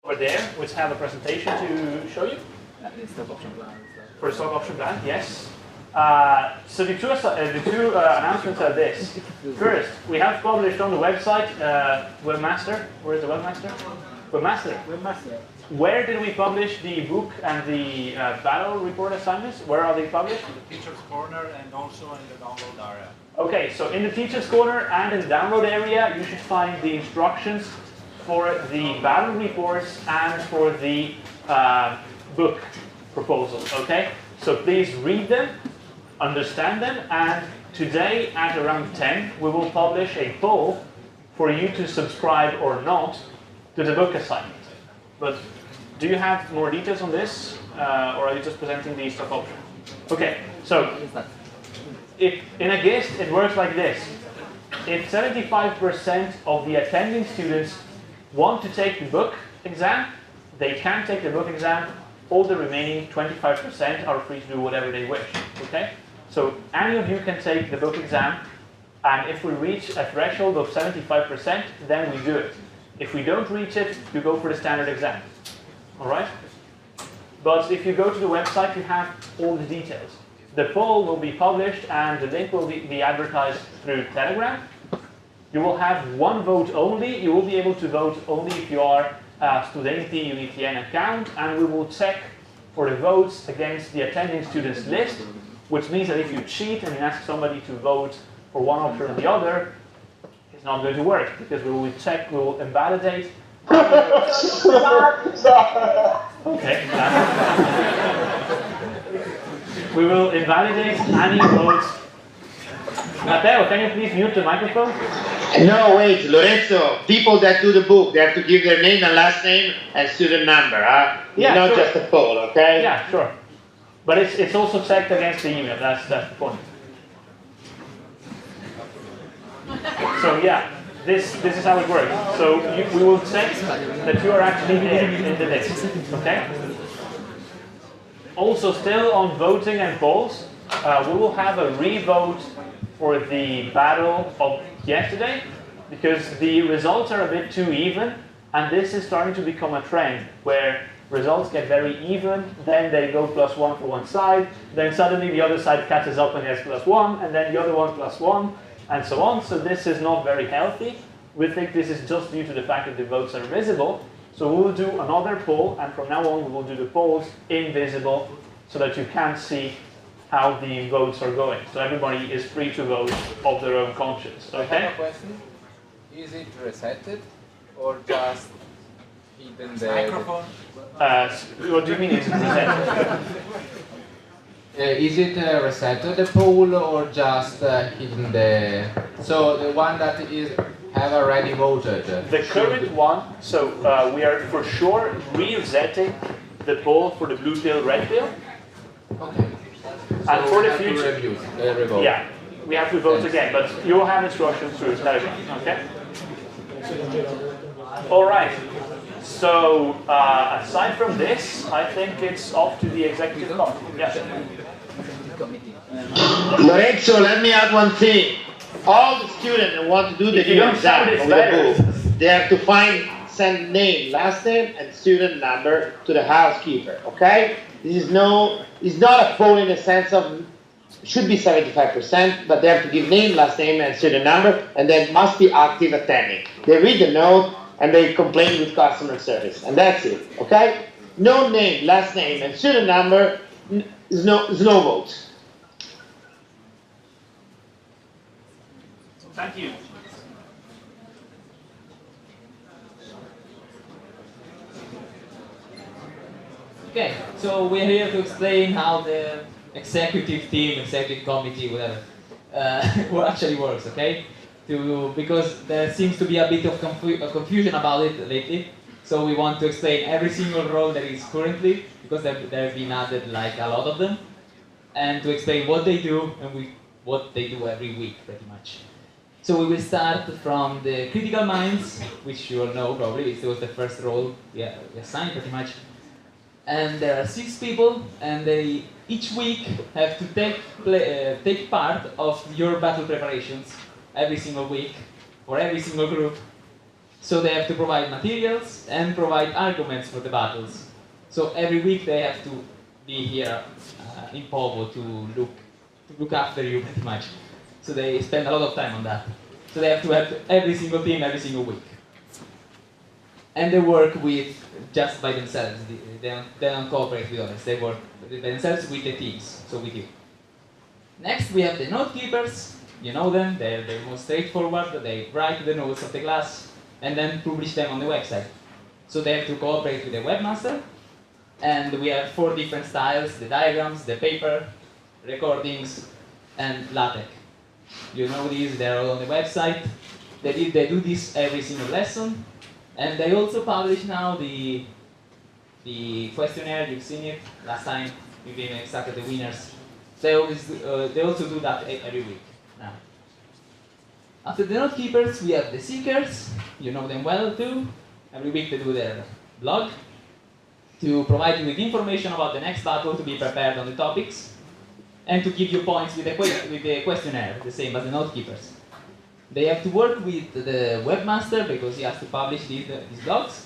over there, which have a presentation to show you. Stock option plan. For stock option plan, yes. So the two announcements are this. First, we have published on the website Webmaster. Where is the Webmaster? Webmaster. Where did we publish the book and the battle report assignments? Where are they published? In the Teacher's Corner and also in the download area. Okay, so in the Teacher's Corner and in the download area, you should find the instructions for the battle reports and for the book proposals, okay? So please read them, understand them, and today at around 10, we will publish a poll for you to subscribe or not to the book assignment. But do you have more details on this, or are you just presenting the stock option? Okay, so if in a GIST, it works like this. If 75% of the attending students want to take the book exam, they can take the book exam. All the remaining 25% are free to do whatever they wish, okay? So any of you can take the book exam, and if we reach a threshold of 75%, then we do it. If we don't reach it, you go for the standard exam, all right? But if you go to the website, you have all the details. The poll will be published, and the link will be advertised through Telegram. You will have one vote only. You will be able to vote only if you are Studenti UniTN account, and we will check for the votes against the attending students list, which means that if you cheat and you ask somebody to vote for one option or the other, it's not going to work, because we will check, we will invalidate. Okay. We will invalidate any votes. Matteo, can you please mute the microphone? No, wait, Lorenzo, people that do the book, they have to give their name and last name and student number, huh? Yeah, not sure. just a poll, okay? Yeah, sure. But it's also checked against the email, that's the point. So yeah, this is how it works. So we will check that you are actually there in the list, okay? Also, still on voting and polls, we will have a re-vote for the battle of yesterday, because the results are a bit too even, and this is starting to become a trend where results get very even, then they go +1 for one side, then suddenly the other side catches up and gets +1, and then the other one +1, and so on. So this is not very healthy. We think this is just due to the fact that the votes are visible. So we will do another poll, and from now on we will do the polls invisible so that you can't see how the votes are going. So everybody is free to vote of their own conscience. Okay? I have a question. Is it resetted or just hidden the Microphone. What do you mean it's reset? Is it resetted the poll or just hidden the? So the one that is have already voted. The current one, so we are for sure resetting the poll for the blue pill, red pill. Okay. And So for the we have to future, revote. yeah, we have to vote again, but you will have instructions through Telegram, okay? All right. So aside from this, I think it's off to the executive committee. Yes. Lorenzo, let me add one thing. All the students that want to do the If you don't exam sound it of better. the book, they have to send name, last name, and student number to the housekeeper, okay? This is not a poll in the sense of, should be 75%, but they have to give name, last name, and student number, and then must be active attending. They read the note, and they complain with customer service, and that's it, okay? No name, last name, and student number is no votes. Thank you. Okay, so we're here to explain how the executive team, executive committee, whatever, actually works, okay? Because there seems to be a bit of confusion about it lately, so we want to explain every single role that is currently, because there have been added like a lot of them, and to explain what they do and what they do every week, pretty much. So we will start from the critical minds, which you all know probably, it was the first role we assigned pretty much. And there are 6 people, and they each week have to take part of your battle preparations every single week for every single group. So they have to provide materials and provide arguments for the battles. So every week they have to be here in Povo to look after you pretty much. So they spend a lot of time on that. So they have to have every single team every single week. And they work with just by themselves. They don't cooperate with others. They work by themselves with the teams, so with you. Next we have the note keepers. You know them, they're more straightforward. They write the notes of the class and then publish them on the website. So they have to cooperate with the webmaster. And we have 4 different styles: the diagrams, the paper, recordings, and LaTeX. You know these, they're all on the website. They do this every single lesson. And they also publish now the questionnaire. You've seen it last time. We've been extracted the winners. They also do that every week now. After the note keepers, we have the seekers. You know them well too. Every week they do their blog to provide you with information about the next battle, to be prepared on the topics, and to give you points with the questionnaire, the same as the note keepers. They have to work with the webmaster because he has to publish these blogs,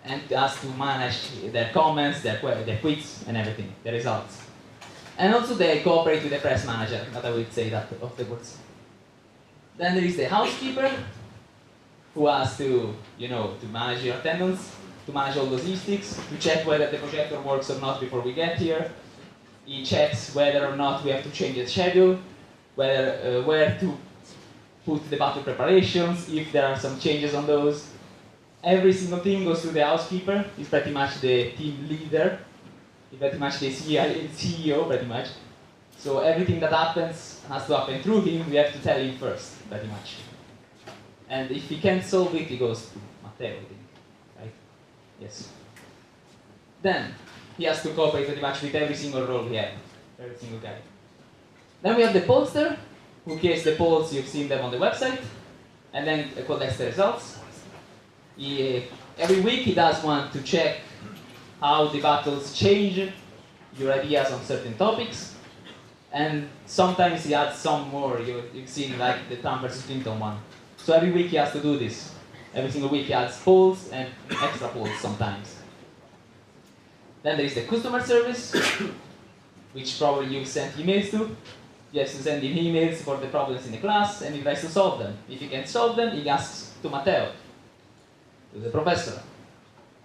and has to manage their comments, their tweets, and everything, the results. And also they cooperate with the press manager, but I will say that afterwards. Then there is the housekeeper, who has to, to manage your attendance, to manage all logistics, to check whether the projector works or not before we get here. He checks whether or not we have to change the schedule, where to put the battle preparations, if there are some changes on those. Every single thing goes to the housekeeper. He's pretty much the team leader. He's pretty much the CEO, pretty much. So everything that happens has to happen through him. We have to tell him first, pretty much. And if he can't solve it, he goes to Matteo, I think. Right? Yes. Then he has to cooperate pretty much with every single role we have, every single guy. Then we have the pollster, who creates the polls. You've seen them on the website, and then collects the results. Every week he does one to check how the battles change your ideas on certain topics, and sometimes he adds some more. You've seen like the Trump versus Clinton one. So every week he has to do this. Every single week he adds polls and extra polls sometimes. Then there is the customer service, which probably you've sent emails to. He has to send him emails for the problems in the class, and he tries to solve them. If he can't solve them, he asks to Matteo, to the professor.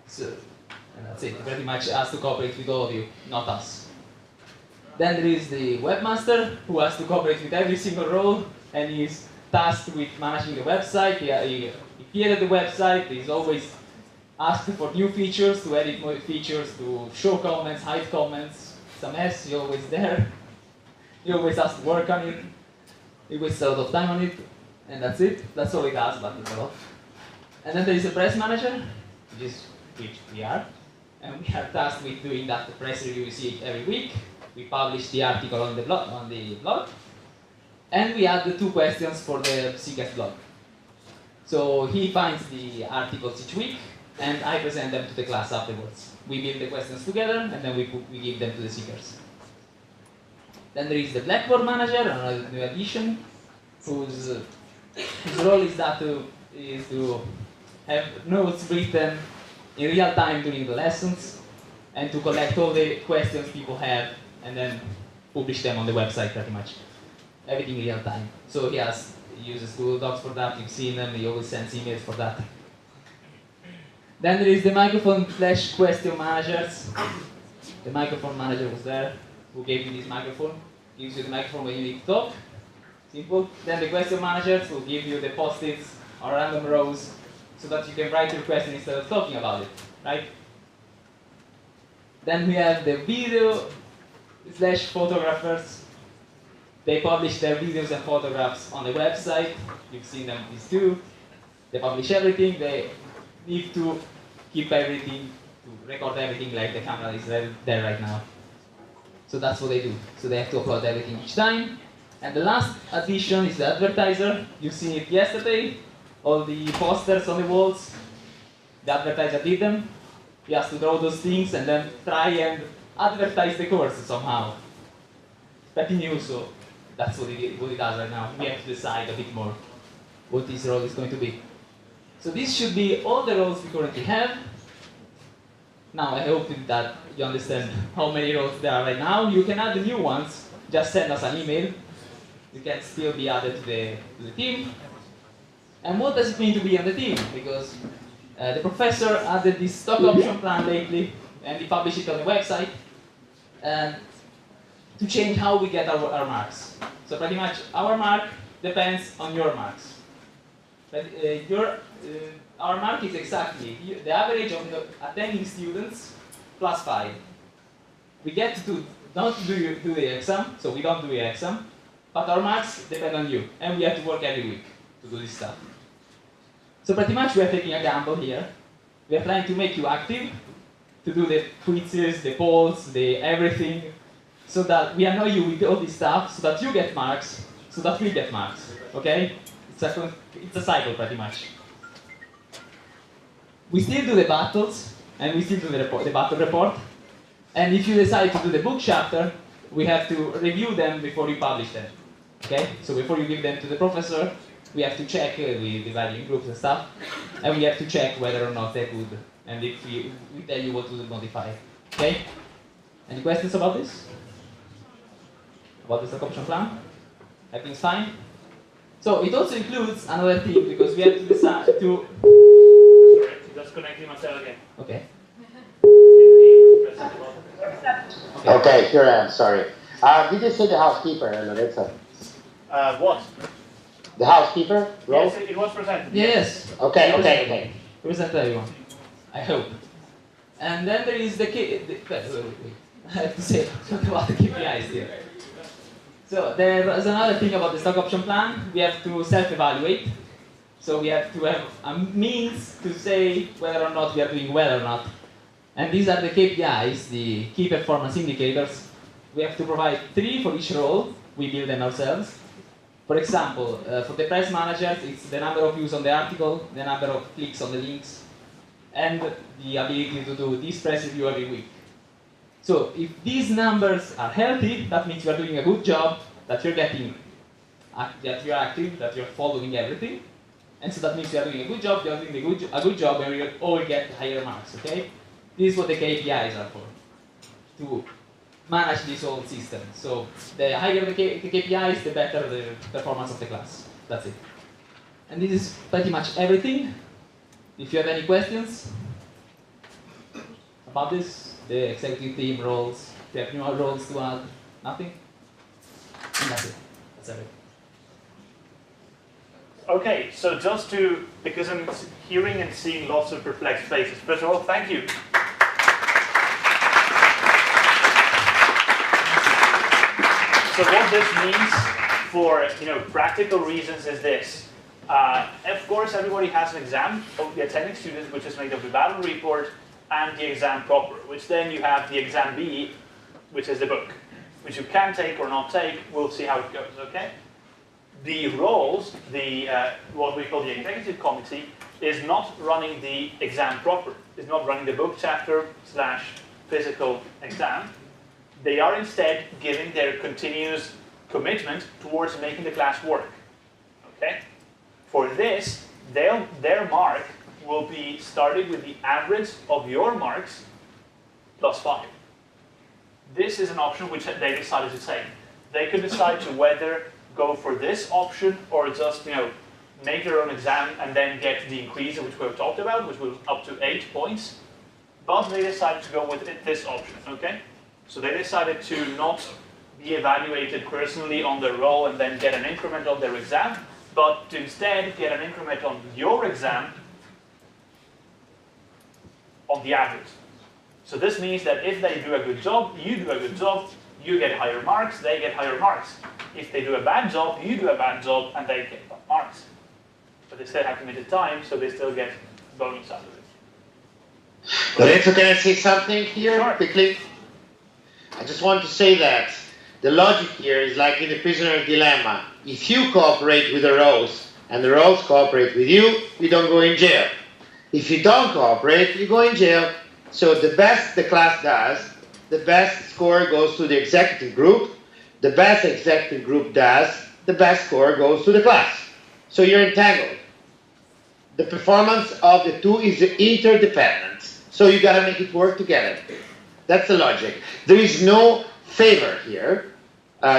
So, and that's it. He pretty much has to cooperate with all of you, not us. Then there is the webmaster, who has to cooperate with every single role, and he's tasked with managing the website. He created the website. He's always asked for new features, to edit more features, to show comments, hide comments. It's a mess. He's always there. He always has to work on it. He wastes a lot of time on it, and that's it. That's all he does, but it's a lot. And then there is a press manager, which we are, and we are tasked with doing that. The press review we see every week. We publish the article on the blog, and we add the 2 questions for the Seekers blog. So he finds the articles each week, and I present them to the class afterwards. We build the questions together, and then we give them to the Seekers. Then there is the Blackboard manager, another new addition, whose role is to have notes written in real time during the lessons, and to collect all the questions people have, and then publish them on the website pretty much. Everything in real time. So he uses Google Docs for that. You've seen them. He always sends emails for that. Then there is the microphone / question managers. The microphone manager was there, who gave you this microphone. Gives you the microphone when you need to talk. Simple. Then the question managers will give you the post-its or random rows, so that you can write your question instead of talking about it, right? Then we have the video / photographers. They publish their videos and photographs on the website. You've seen them, these two. They publish everything. They need to keep everything, to record everything, like the camera is there right now. So that's what they do. So they have to upload everything each time. And the last addition is the advertiser. You've seen it yesterday. All the posters on the walls. The advertiser did them. He has to draw those things and then try and advertise the course somehow. It's pretty new, so that's what he does right now. We have to decide a bit more what his role is going to be. So this should be all the roles we currently have. Now I hope that you understand how many roles there are right now. You can add the new ones. Just send us an email. You can still be added to the team. And what does it mean to be on the team? Because the professor added this stock option plan lately, and he published it on the website, to change how we get our marks. So pretty much our mark depends on your marks. But our mark is exactly the average of the attending students plus 5. We get to not do the exam, so we don't do the exam, but our marks depend on you, and we have to work every week to do this stuff. So pretty much we are taking a gamble here. We are trying to make you active, to do the quizzes, the polls, the everything, so that we annoy you with all this stuff, so that you get marks, so that we get marks. Okay? It's a cycle pretty much. We still do the battles, and we still do the battle report. And if you decide to do the book chapter, we have to review them before you publish them. Okay? So before you give them to the professor, we have to check with the valuing groups and stuff, and we have to check whether or not they're good, and if we tell you what to modify. Okay? Any questions about this? About the stock option plan? Everything's fine? So it also includes another thing, because we have to decide to... Just connecting myself again. Okay. Okay, here I am, sorry. Did you say the housekeeper, Lorenzo? What? The housekeeper role? Yes, it was presented. Yes. Okay. Present everyone. I hope. And then there is the I have to say talk about the KPIs here. So there is another thing about the stock option plan. We have to self-evaluate. So we have to have a means to say whether or not we are doing well or not. And these are the KPIs, the key performance indicators. We have to provide 3 for each role. We build them ourselves. For example, for the press managers, it's the number of views on the article, the number of clicks on the links, and the ability to do this press review every week. So if these numbers are healthy, that means you are doing a good job, that you're getting, that you're active, that you're following everything. And so that means you are doing a good job, you're doing a good job, and you all get higher marks, okay? This is what the KPIs are for, to manage this whole system. So the higher the KPIs, the better the performance of the class. That's it. And this is pretty much everything. If you have any questions about this, the executive team roles, if you have new roles to add, nothing? And that's it. That's everything. Okay, so just to, because I'm hearing and seeing lots of perplexed faces, first of all, thank you. So what this means for practical reasons is this. Of course, everybody has an exam of the attending students, which is made of the battle report and the exam proper, which then you have the exam B, which is the book, which you can take or not take. We'll see how it goes, okay? The roles, what we call the executive committee, is not running the exam proper, is not running the book chapter / physical exam. They are instead giving their continuous commitment towards making the class work. Okay? For this, their mark will be starting with the average of your marks plus 5. This is an option which they decided to take. They could decide to whether go for this option or just make their own exam and then get the increase which we've talked about, which was up to 8 points. But they decided to go with this option. Okay? So they decided to not be evaluated personally on their role and then get an increment on their exam, but to instead get an increment on your exam on the average. So this means that if they do a good job, you do a good job, you get higher marks, they get higher marks. If they do a bad job, you do a bad job, and they get bad marks. But they still have committed time, so they still get bonus out of it. Lorenzo, can I say something here Sure. quickly? I just want to say that the logic here is like in the prisoner's dilemma. If you cooperate with the roles and the roles cooperate with you don't go in jail. If you don't cooperate, you go in jail. So the best the class does, the best score goes to the executive group. The best executive group does, the best score goes to the class. So you're entangled. the performance of the two is interdependent. So you gotta make it work together. That's the logic. There is no favor here.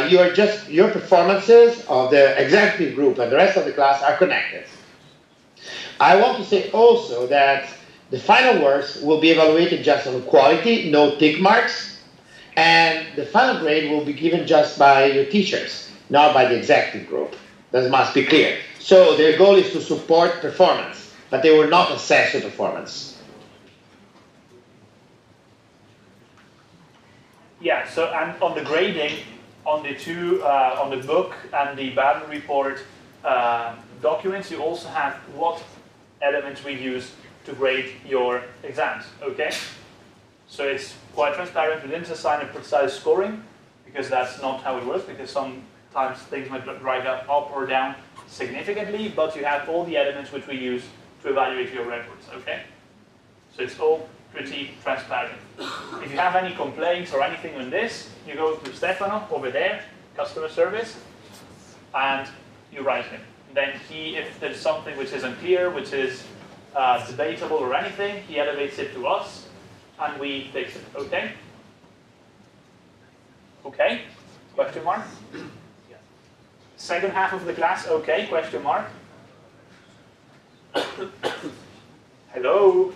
Your performances of the executive group and the rest of the class are connected. I want to say also that the final works will be evaluated just on quality, no tick marks, and the final grade will be given just by your teachers, not by the executive group. That must be clear. So their goal is to support performance, but they will not assess your performance. Yeah, so and on the grading, on the two, on the book and the battle report documents, you also have what elements we use to grade your exams, okay? So it's quite transparent. We didn't assign a precise scoring because that's not how it works, because sometimes things might drive up or down significantly, but you have all the elements which we use to evaluate your reports, okay? So it's all pretty transparent. If you have any complaints or anything on this, you go to Stefano over there, customer service, and you write him. Then if there's something which is unclear, which is debatable or anything, he elevates it to us, and we fix it, okay? Okay? Question mark? Second half of the class, okay? Question mark? Hello?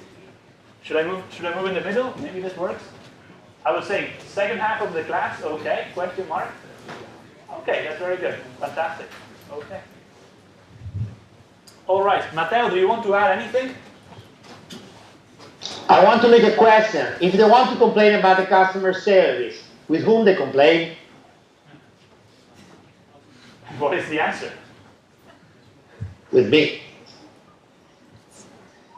Should I move in the middle? Maybe this works. I was saying, second half of the class, okay? Question mark? Okay, that's very good. Fantastic. Okay. All right, Matteo, do you want to add anything? I want to make a question. If they want to complain about the customer service, with whom they complain? What is the answer? With me.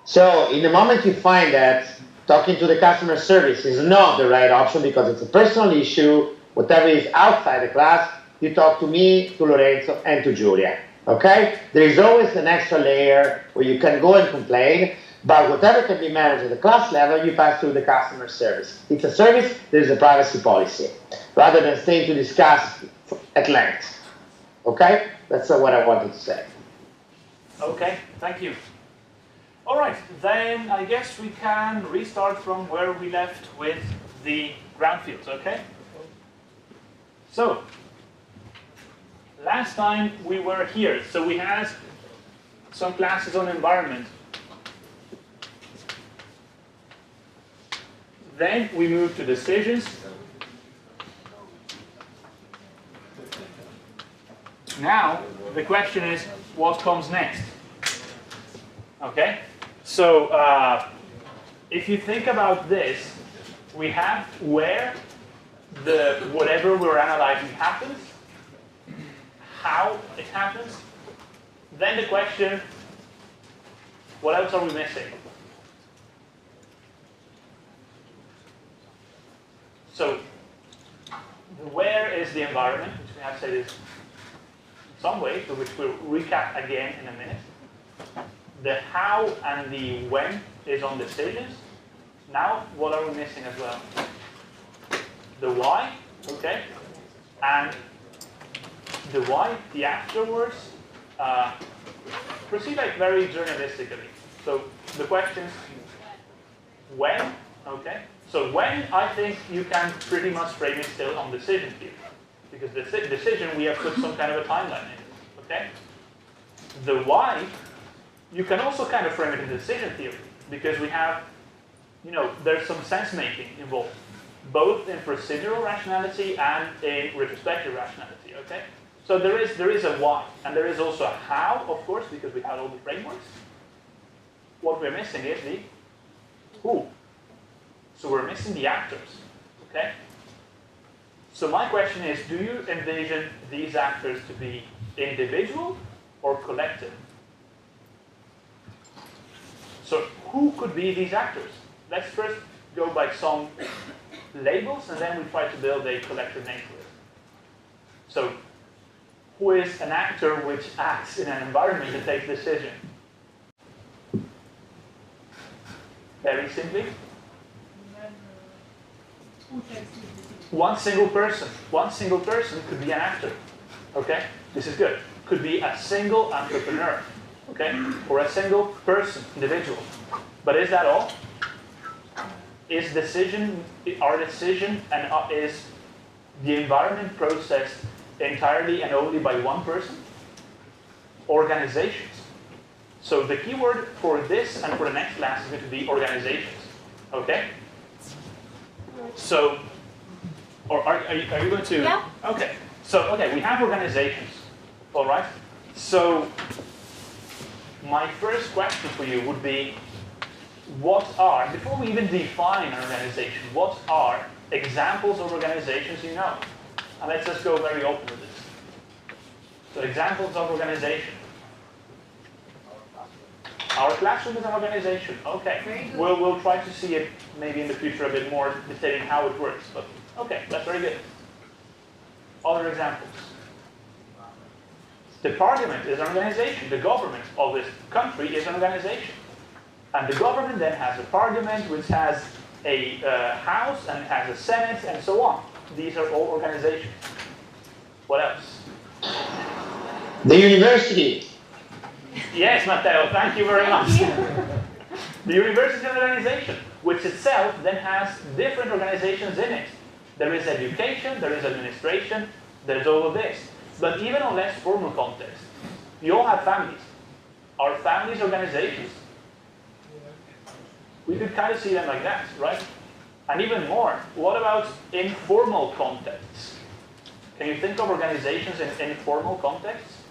So, in the moment you find that talking to the customer service is not the right option because it's a personal issue, whatever is outside the class, you talk to me, to Lorenzo, and to Giulia. Okay? There is always an extra layer where you can go and complain, but whatever can be managed at the class level, you pass through the customer service. It's a service, there's a privacy policy, rather than staying to discuss at length. Okay? That's what I wanted to say. Okay, thank you. All right, then I guess we can restart from where we left with the ground fields, okay? So, last time we were here, so we had some classes on environment. Then we moved to decisions. Now, the question is, what comes next? Okay? So, if you think about this, we have where the whatever we're analyzing happens, how it happens, then the question, what else are we missing? So, the where is the environment, which we have said is some way, to which we'll recap again in a minute. The how and the when is on decisions. Now, what are we missing as well? The why, okay? And the why, the afterwards, proceed like very journalistically. So the questions, when, okay? So when, I think you can pretty much frame it still on decision here. Because the decision, we have put some kind of a timeline in it, okay? The why, you can also kind of frame it in decision theory, because we have, you know, there's some sense making involved, both in procedural rationality and in retrospective rationality, okay? So there is a why, and there is also a how, of course, because we have all the frameworks. What we're missing is the who. So we're missing the actors, okay? So my question is, do you envision these actors to be individual or collective? So who could be these actors? Let's first go by some labels, and then we try to build a collective name for it. So who is an actor which acts in an environment that takes decision? Very simply, one single person. One single person could be an actor. Okay? This is good. Could be a single entrepreneur. okay? Or a single person, individual. But is that all? Is our decision and is the environment processed entirely and only by one person? Organizations. So the keyword for this and for the next class is going to be organizations, okay? So, or are you going to? Yeah. Okay. So, okay, we have organizations, all right? So, my first question for you would be, before we even define an organization, what are examples of organizations you know? And let's just go very open with this. So, examples of organization. Our classroom is an organization. Okay. We'll try to see it maybe in the future a bit more detailing how it works. But okay, that's very good. Other examples. The parliament is an organization. The government of this country is an organization. And the government then has a parliament, which has a house and has a senate and so on. These are all organizations. What else? The university. Yes, Matteo, thank you very much. The university is an organization, which itself then has different organizations in it. There is education, there is administration, there's all of this. But even on less formal context, you all have families. Are families organizations? We could kind of see them like that, right? And even more, what about informal contexts? Can you think of organizations in informal contexts?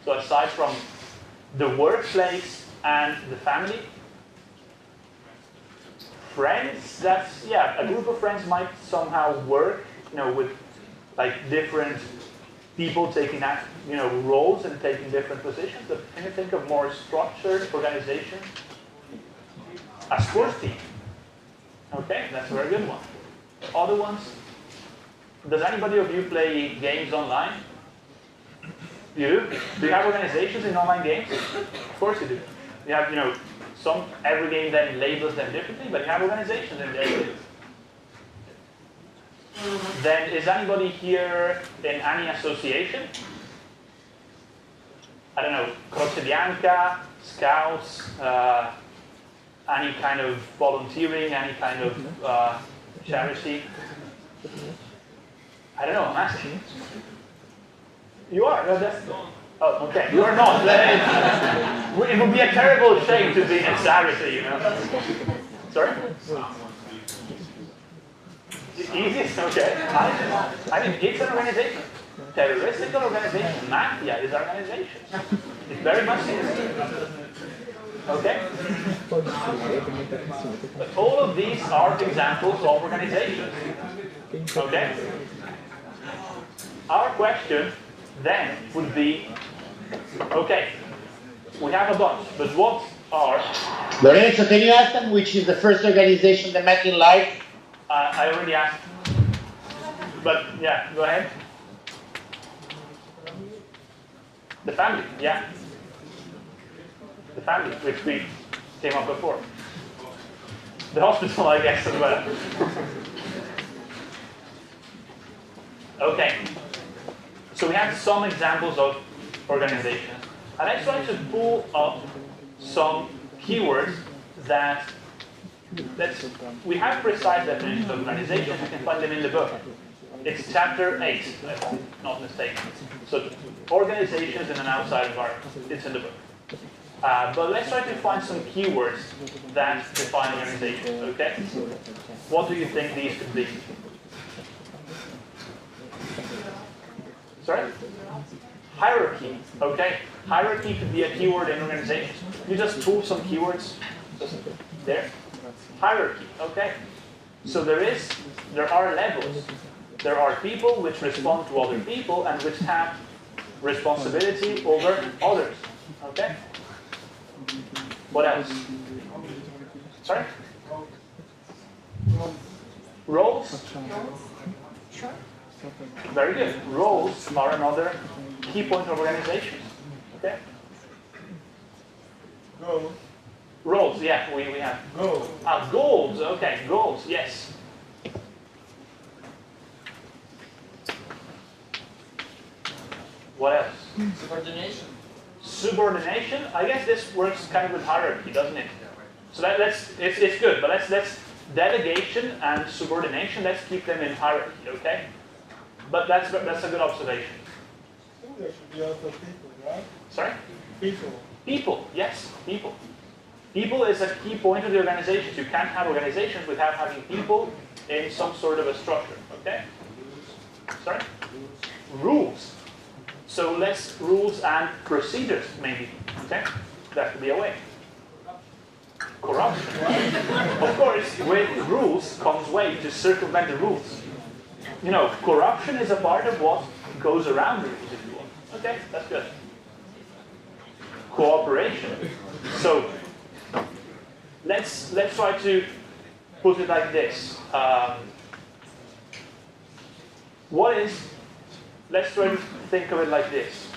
So aside from the workplace and the family. Friends, that's, yeah, a group of friends might somehow work, with like different people taking that, roles and taking different positions. But can you think of more structured organizations? A sports team. Okay, that's a very good one. Other ones? Does anybody of you play games online? You do? Do you have organizations in online games? Of course you do. You have, every game then labels them differently, but you have organizations in there too. Then is anybody here in any association? I don't know, Croce Bianca, Scouts, any kind of volunteering, any kind of charity? I don't know, I'm asking. You are? No, oh, okay. You are not. It would be a terrible shame to be in charity, Sorry? Easiest? Okay. I mean, it's an organization. Terroristic organization. Mafia is an organization. It's very much easy. Okay? But all of these are examples of organizations. Okay? Our question then would be, okay, we have a bunch, but what are... Lorenzo, can you ask them which is the first organization that met in life? I already asked, but yeah, go ahead. The family, yeah. The family, which we came up before. The hospital, I guess, as well. Okay. So we have some examples of organizations. And I tried to pull up some keywords that we have precise definitions of organizations. You can find them in the book. It's chapter 8, if I'm not mistaken. So organizations in an outside environment. It's in the book. But let's try to find some keywords that define organizations, okay? What do you think these could be? Sorry? Hierarchy, okay? Hierarchy could be a keyword in organizations. You just pull some keywords just there. Hierarchy, okay? So there are levels. There are people which respond to other people and which have responsibility over others, okay? What else? Sorry? Roles? Sure. Very good. Roles are another key point of organizations. Okay? Go. Roles, yeah, we have. Go. Goals, okay, goals, yes. What else? Subordination. subordination, I guess this works kind of with hierarchy, doesn't it? So it's good, but let's delegation and subordination, let's keep them in hierarchy, okay? But that's a good observation. I think there should be also people, right? Sorry? People. People, yes, people. People is a key point of the organizations. You can't have organizations without having people in some sort of a structure, okay? Sorry? Rules. So less rules and procedures, maybe, okay? That could be a way. Corruption. Of course, with rules comes way to circumvent the rules. You know, corruption is a part of what goes around the rules, if you want. Okay, that's good. Cooperation. So let's try to put it like this. Let's try to think of it like this.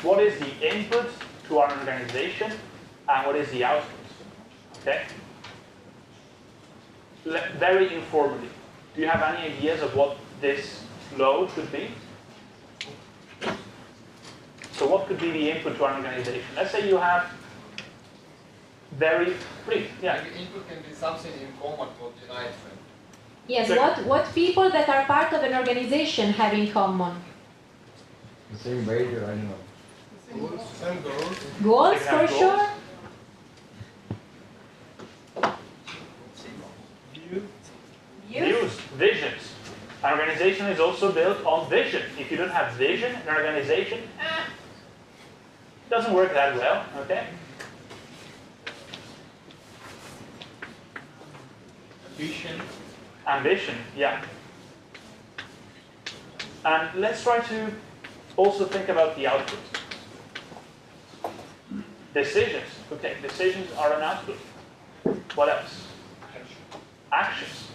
What is the input to our organization and what is the output? Okay? Very informally. Do you have any ideas of what this flow could be? So what could be the input to an organization? Let's say you have please, yeah. Maybe input can be something in common what unites them. Yes, Sure. what people that are part of an organization have in common? The same major animal. Same goals. Goals, They have for goals. sure. Views, visions. An organization is also built on vision. If you don't have vision in an organization, it doesn't work that well, okay? Ambition, yeah. And let's try to also think about the output. Decisions, okay, decisions are an output. What else? Actions.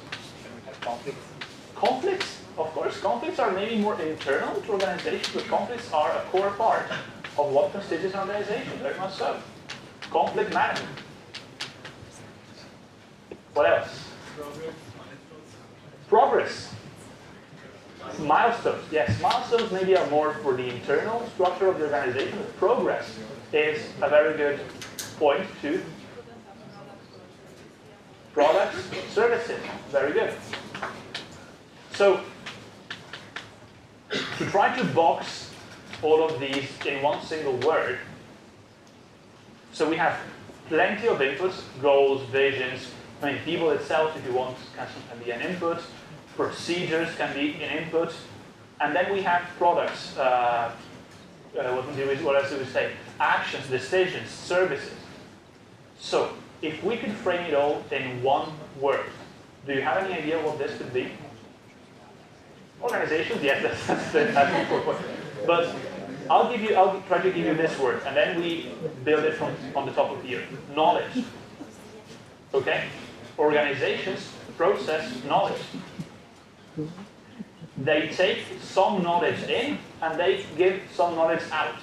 Conflicts, of course, conflicts are maybe more internal to organizations, but conflicts are a core part of what constitutes an organization, very much so. Conflict management. What else? Progress. Milestones, yes, milestones maybe are more for the internal structure of the organization, but progress is a very good point to products, services, very good. So, to try to box all of these in one single word, so we have plenty of inputs, goals, visions, I mean, people itself, if you want, can be an input, procedures can be an input, and then we have products, what else do we say? Actions, decisions, services. So, if we could frame it all in one word, do you have any idea what this could be? Organizations, yes, that's the important. But I'll try to give you this word, and then we build it from on the top of here. Knowledge. Okay? Organizations process knowledge. They take some knowledge in, and they give some knowledge out.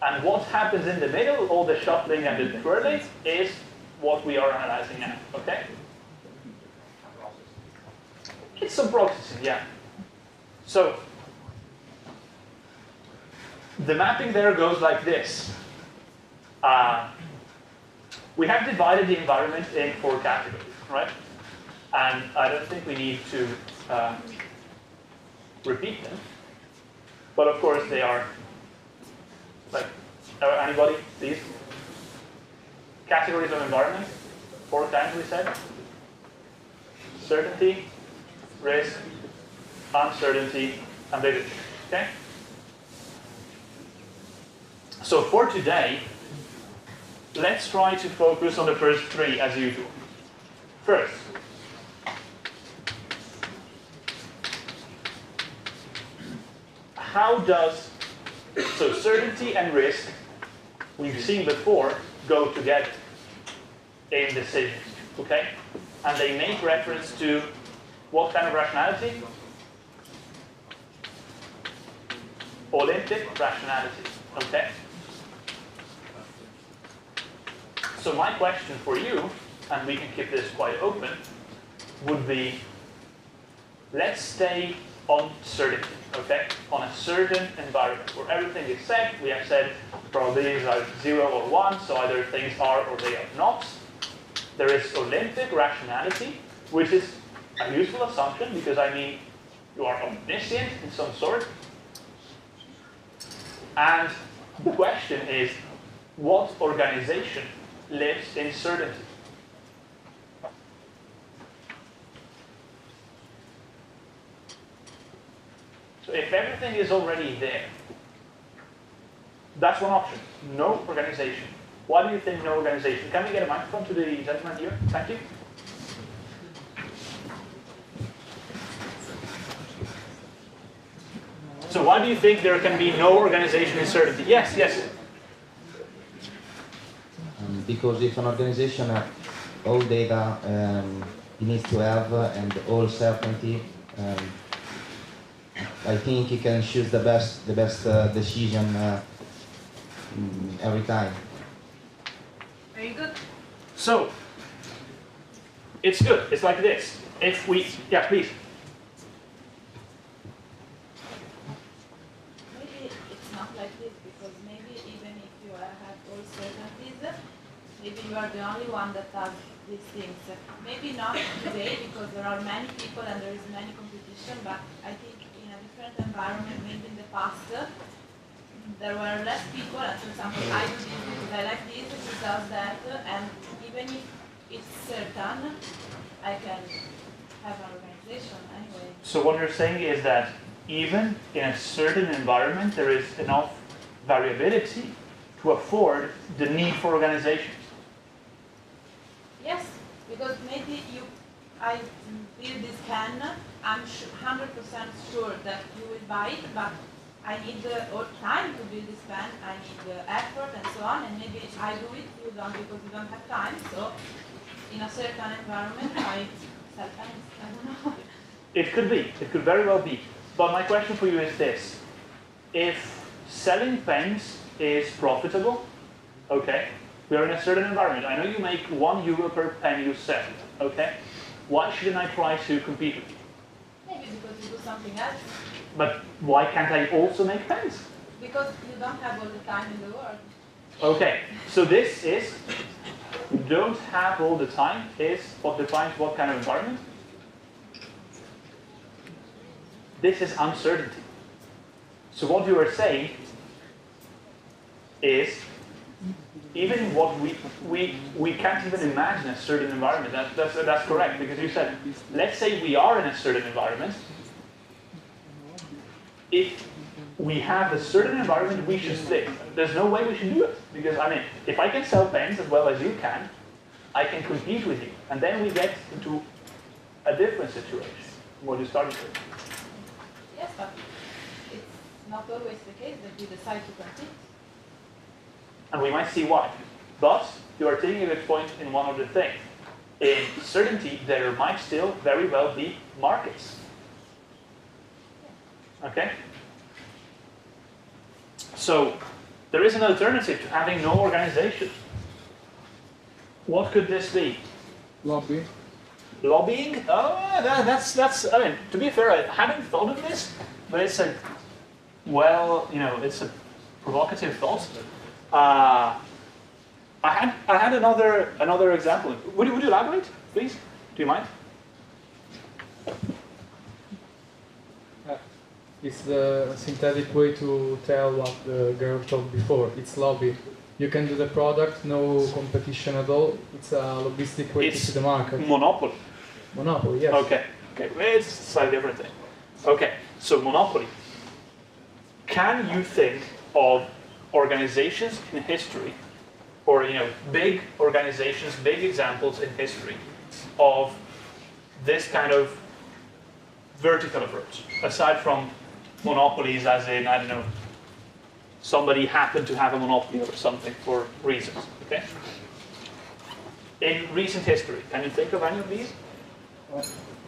And what happens in the middle, all the shuffling and the twirling, is what we are analyzing now. Okay? It's some processing, yeah. So, the mapping there goes like this. We have divided the environment in 4 categories, right? And I don't think we need to repeat them. But of course they are, like, anybody, please? Categories of environment, 4 kinds we said. Certainty, risk, uncertainty, ambiguity, okay? So for today, let's try to focus on the first 3 as usual. First, how does, so certainty and risk, we've seen before, go together in decisions, okay? And they make reference to what kind of rationality? Olympic rationality, okay? So my question for you, and we can keep this quite open, would be, let's stay on certainty, okay? On a certain environment where everything is set. We have said probabilities are 0 or 1, so either things are or they are not. There is Olympic rationality, which is a useful assumption because, I mean, you are omniscient in some sort. And the question is, what organization lives in certainty? So if everything is already there, that's one option. No organization. Why do you think no organization? Can we get a microphone to the gentleman here? Thank you. So why do you think there can be no organization in certainty? Yes, yes. Because if an organization has all data it needs to have and all certainty, I think it can choose the best decision every time. Very good. So it's good. It's like this. If we, yeah, please. Maybe it's not like this because maybe even if you have all certainties, maybe you are the only one that does these things. Maybe not today because there are many people and there is many competition, but I think in a different environment, maybe in the past, there were less people, and for example, I do this because I like this, he does that, and even if it's certain, I can have an organization anyway. So what you're saying is that even in a certain environment, there is enough variability to afford the need for organizations. Yes, because maybe I build this pen, I'm 100% sure that you will buy it, but I need time to build this pen, I need effort and so on, and maybe I do it, you don't because you don't have time, so in a certain environment I sell pens, I don't know. It could be, it could very well be. But my question for you is this. If selling pens is profitable, okay, we are in a certain environment. I know you make €1 per pen you sell, okay? Why shouldn't I try to compete with you? Maybe because you do something else. But why can't I also make pens? Because you don't have all the time in the world. Okay, so this is, you don't have all the time is what defines what kind of environment? This is uncertainty. So what you are saying is, even in what we can't even imagine a certain environment. That's correct, because you said, let's say we are in a certain environment. If we have a certain environment, we should split. There's no way we should do it, because I mean, if I can sell pens as well as you can, I can compete with you, and then we get into a different situation from what you started with. Yes, but it's not always the case that you decide to compete. And we might see why. But you are taking a good point in one other thing. In certainty, there might still very well be markets. Okay? So, there is an alternative to having no organization. What could this be? Lobby. Lobbying? Oh, that's, I mean, to be fair, I hadn't thought of this, but it's a, well, you know, it's a provocative thought. I had another example. Would you elaborate, please? Do you mind? It's the synthetic way to tell what the girl told before. It's lobby. You can do the product, no competition at all. It's a logistic way to see the market. Monopoly. Monopoly, yes. Okay. It's a slightly different thing. Okay, so monopoly. Can you think of organizations in history, or big organizations, big examples in history of this kind of vertical approach, aside from monopolies as in, I don't know, somebody happened to have a monopoly over something for reasons, okay? In recent history, can you think of any of these?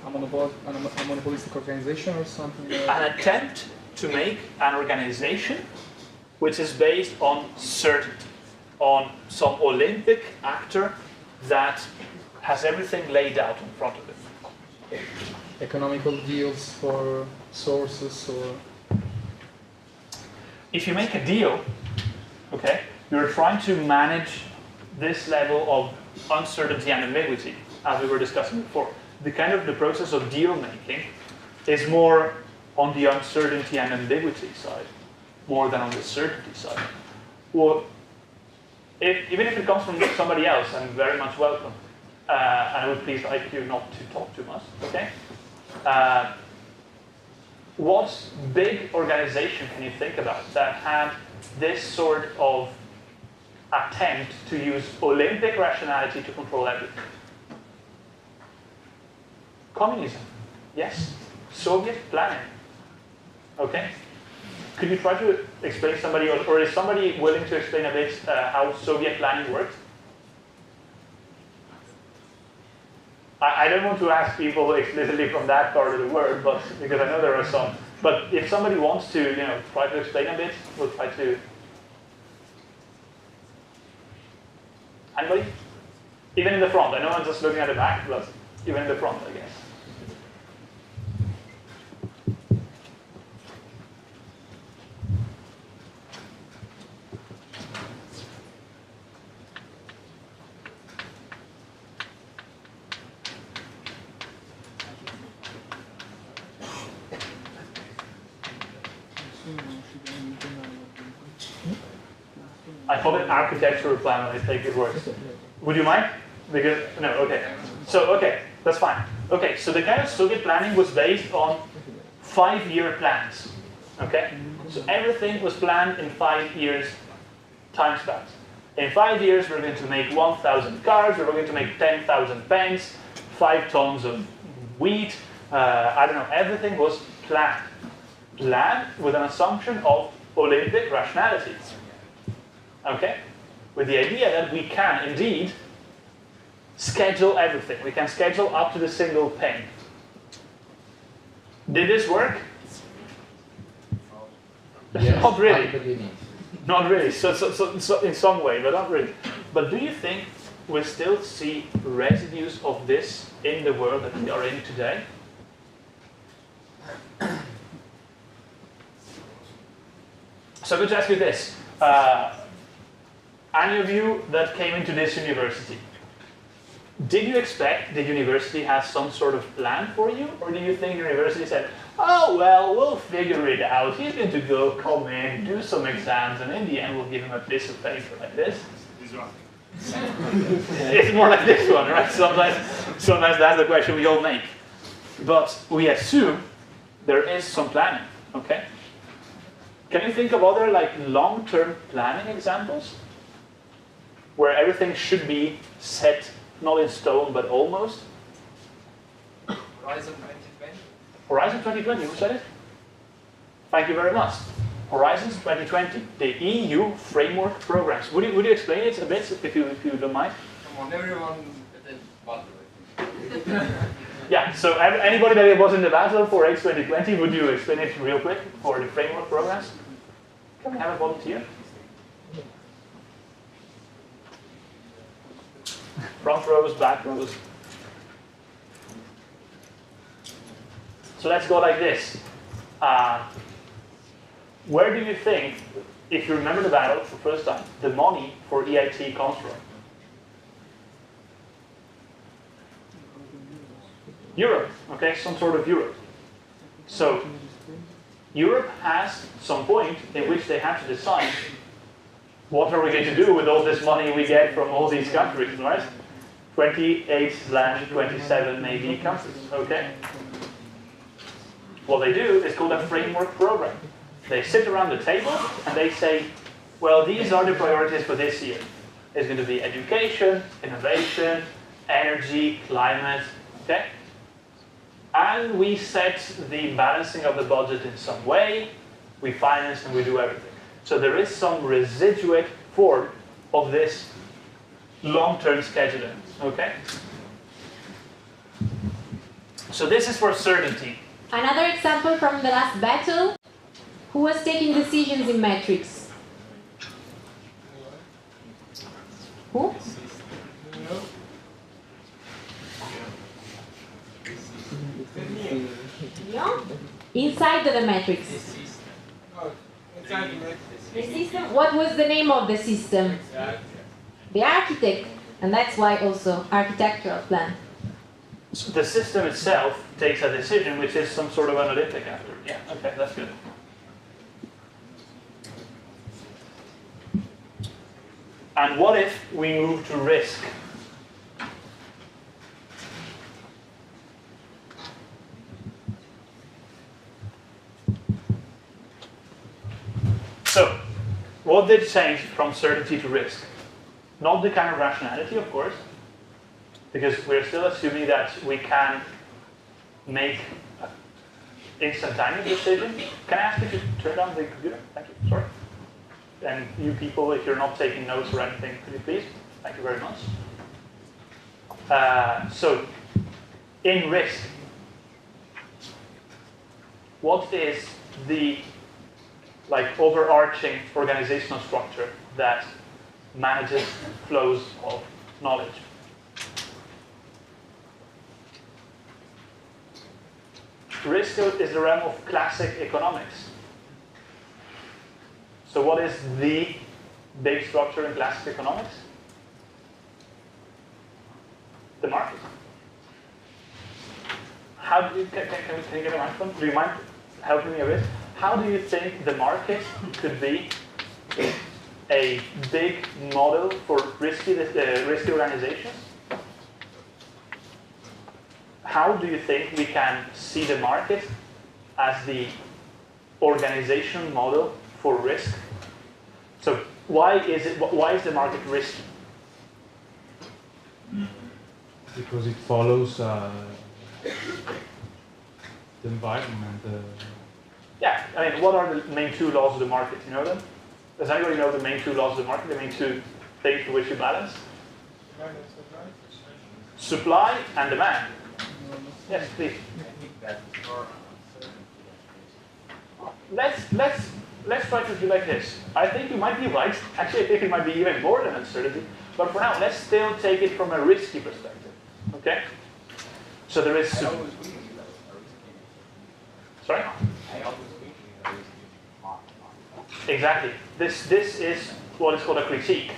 A monopolistic organization or something? An attempt to make an organization which is based on certainty, on some Olympic actor that has everything laid out in front of it. economical deals for sources or? If you make a deal, okay, you're trying to manage this level of uncertainty and ambiguity, as we were discussing before. The process of deal making is more on the uncertainty and ambiguity side, more than on the certainty side. Well, even if it comes from somebody else, I'm very much welcome. And I would please like you not to talk too much, okay? What big organization can you think about that had this sort of attempt to use Olympic rationality to control everything? Communism, yes. Soviet planning, okay? Could you try to explain somebody, or is somebody willing to explain a bit how Soviet planning worked? I don't want to ask people explicitly from that part of the world, but because I know there are some. But if somebody wants to, try to explain a bit, we'll try to. Anybody? Even in the front. I know I'm just looking at the back, but even in the front, I guess. I call it architectural plan when I think it works. Would you mind? Because, no, okay. So, okay, that's fine. Okay, so the kind of Soviet planning was based on 5-year plans. Okay? So everything was planned in 5 years time spans. In 5 years, we're going to make 1,000 cars, we're going to make 10,000 pens, 5 tons of wheat, I don't know, everything was planned. Planned with an assumption of Olympic rationality. Okay? With the idea that we can indeed schedule everything. We can schedule up to the single penny. Did this work? Yes, Not really. beginning. Not really. So in some way, but not really. But do you think we still see residues of this in the world that we are in today? So I'm going to ask you this. Any of you that came into this university, did you expect the university has some sort of plan for you? Or do you think the university said, oh, well, we'll figure it out. He's going to come in, do some exams, and in the end we'll give him a piece of paper like this? This one. It's more like this one, right? Sometimes that's the question we all make. But we assume there is some planning, okay? Can you think of other long-term planning examples? Where everything should be set, not in stone, but almost? Horizon 2020. Horizon 2020, who said it? Thank you very much. Horizon 2020, the EU framework programs. Would you explain it a bit, if you don't mind? Come on, everyone did battle. Yeah, so anybody that was in the battle for H 2020, would you explain it real quick for the framework programs? Can we have a volunteer? Front rows, back rows. So let's go like this. Where do you think, if you remember the battle for the first time, the money for EIT comes from? Europe, okay, some sort of Europe. So Europe has some point in which they have to decide what are we going to do with all this money we get from all these countries, right? 28/27 maybe countries, okay? What they do is called a framework program. They sit around the table and they say, well, these are the priorities for this year. It's going to be education, innovation, energy, climate, okay? And we set the balancing of the budget in some way, we finance and we do everything. So there is some residuate form of this long-term scheduling, okay? So this is for certainty. Another example from the last battle, who was taking decisions in metrics? Who? inside the matrix. Oh, inside the matrix. The system, what was the name of the system? The architect, and that's why also architectural plan. So the system itself takes a decision, which is some sort of analytic after. Yeah, okay, that's good. And what if we move to risk? So, what did change from certainty to risk? Not the kind of rationality, of course, because we're still assuming that we can make an instantaneous decision. Can I ask you to turn down the computer? Thank you. Sorry. And you people, if you're not taking notes or anything, could you please? Thank you very much. So, in risk, what is the overarching organizational structure that manages flows of knowledge? Risk is the realm of classic economics. So what is the big structure in classic economics? The market. How do you, can you get a microphone? Do you mind helping me a bit? How do you think the market could be a big model for risky organizations? How do you think we can see the market as the organization model for risk? So why is the market risky? Because it follows the environment. Yeah, I mean, what are the main two laws of the market? You know them? Does anybody know the main two laws of the market? The main two things to which you balance? Supply and demand. Yes, please. Let's try to do like this. I think you might be right. Actually, I think it might be even more than uncertainty. But for now, let's still take it from a risky perspective. Okay? So there is. Sorry? Exactly. This is what is called a critique,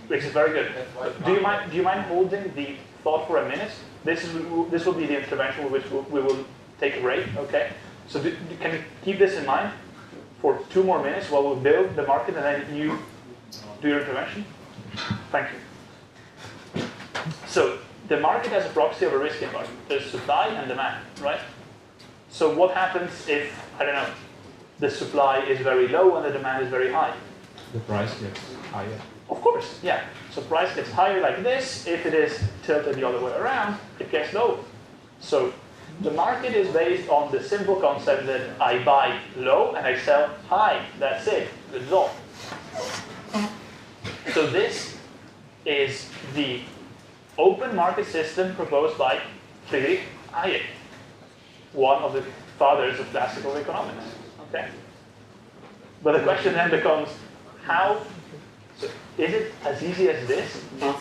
which is very good. Do you mind holding the thought for a minute? This will be the intervention with which we will take a break. Okay. So can you keep this in mind for 2 more minutes while we build the market, and then you do your intervention? Thank you. So the market has a proxy of a risk environment. There's supply and demand, right? So what happens if, I don't know, the supply is very low and the demand is very high? The price gets higher. Of course, yeah. So price gets higher like this. If it is tilted the other way around, it gets lower. So the market is based on the simple concept that I buy low and I sell high. That's it. Good result. So this is the open market system proposed by Friedrich Hayek, one of the fathers of classical economics. Okay? But the question then becomes, how? So is it as easy as this? The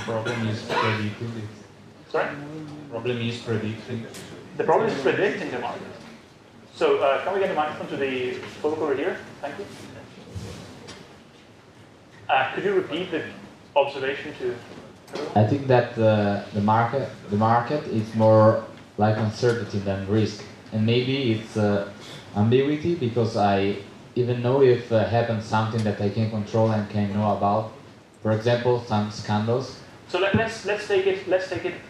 problem is predicting it. Sorry? The problem is predicting. The problem is predicting the market. So can we get the microphone to the folk over here? Thank you. Could you repeat the observation to everyone? I think that the market is more like uncertainty than risk, and maybe it's ambiguity, because I even know if happens something that I can control and can know about. For example, some scandals. So let's take it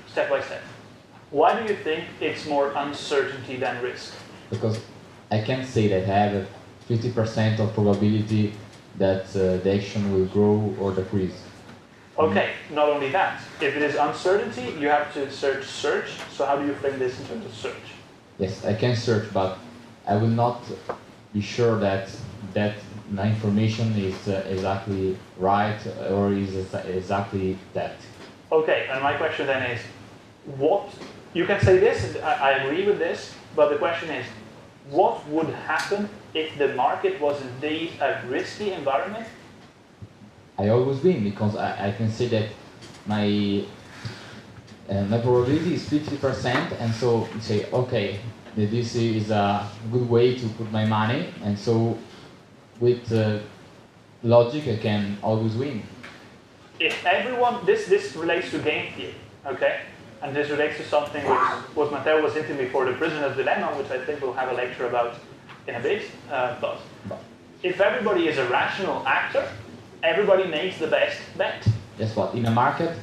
step by step. Why do you think it's more uncertainty than risk? Because I can say that I have a 50% of probability that the action will grow or decrease. Okay, not only that. If it is uncertainty, you have to search. So how do you frame this in terms of search? Yes, I can search, but I will not be sure that my information is exactly right or is exactly that. Okay, and my question then is, what, you can say this, I agree with this, but the question is, what would happen if the market was indeed a risky environment? I always win, because I can say that my and my probability is 50%, and so you say, okay, this is a good way to put my money, and so with logic I can always win. If everyone, this relates to game theory, okay? And this relates to something which what Matteo was hinting before, the prisoner's dilemma, which I think we'll have a lecture about in a bit. But if everybody is a rational actor, everybody makes the best bet. Guess what? In a market,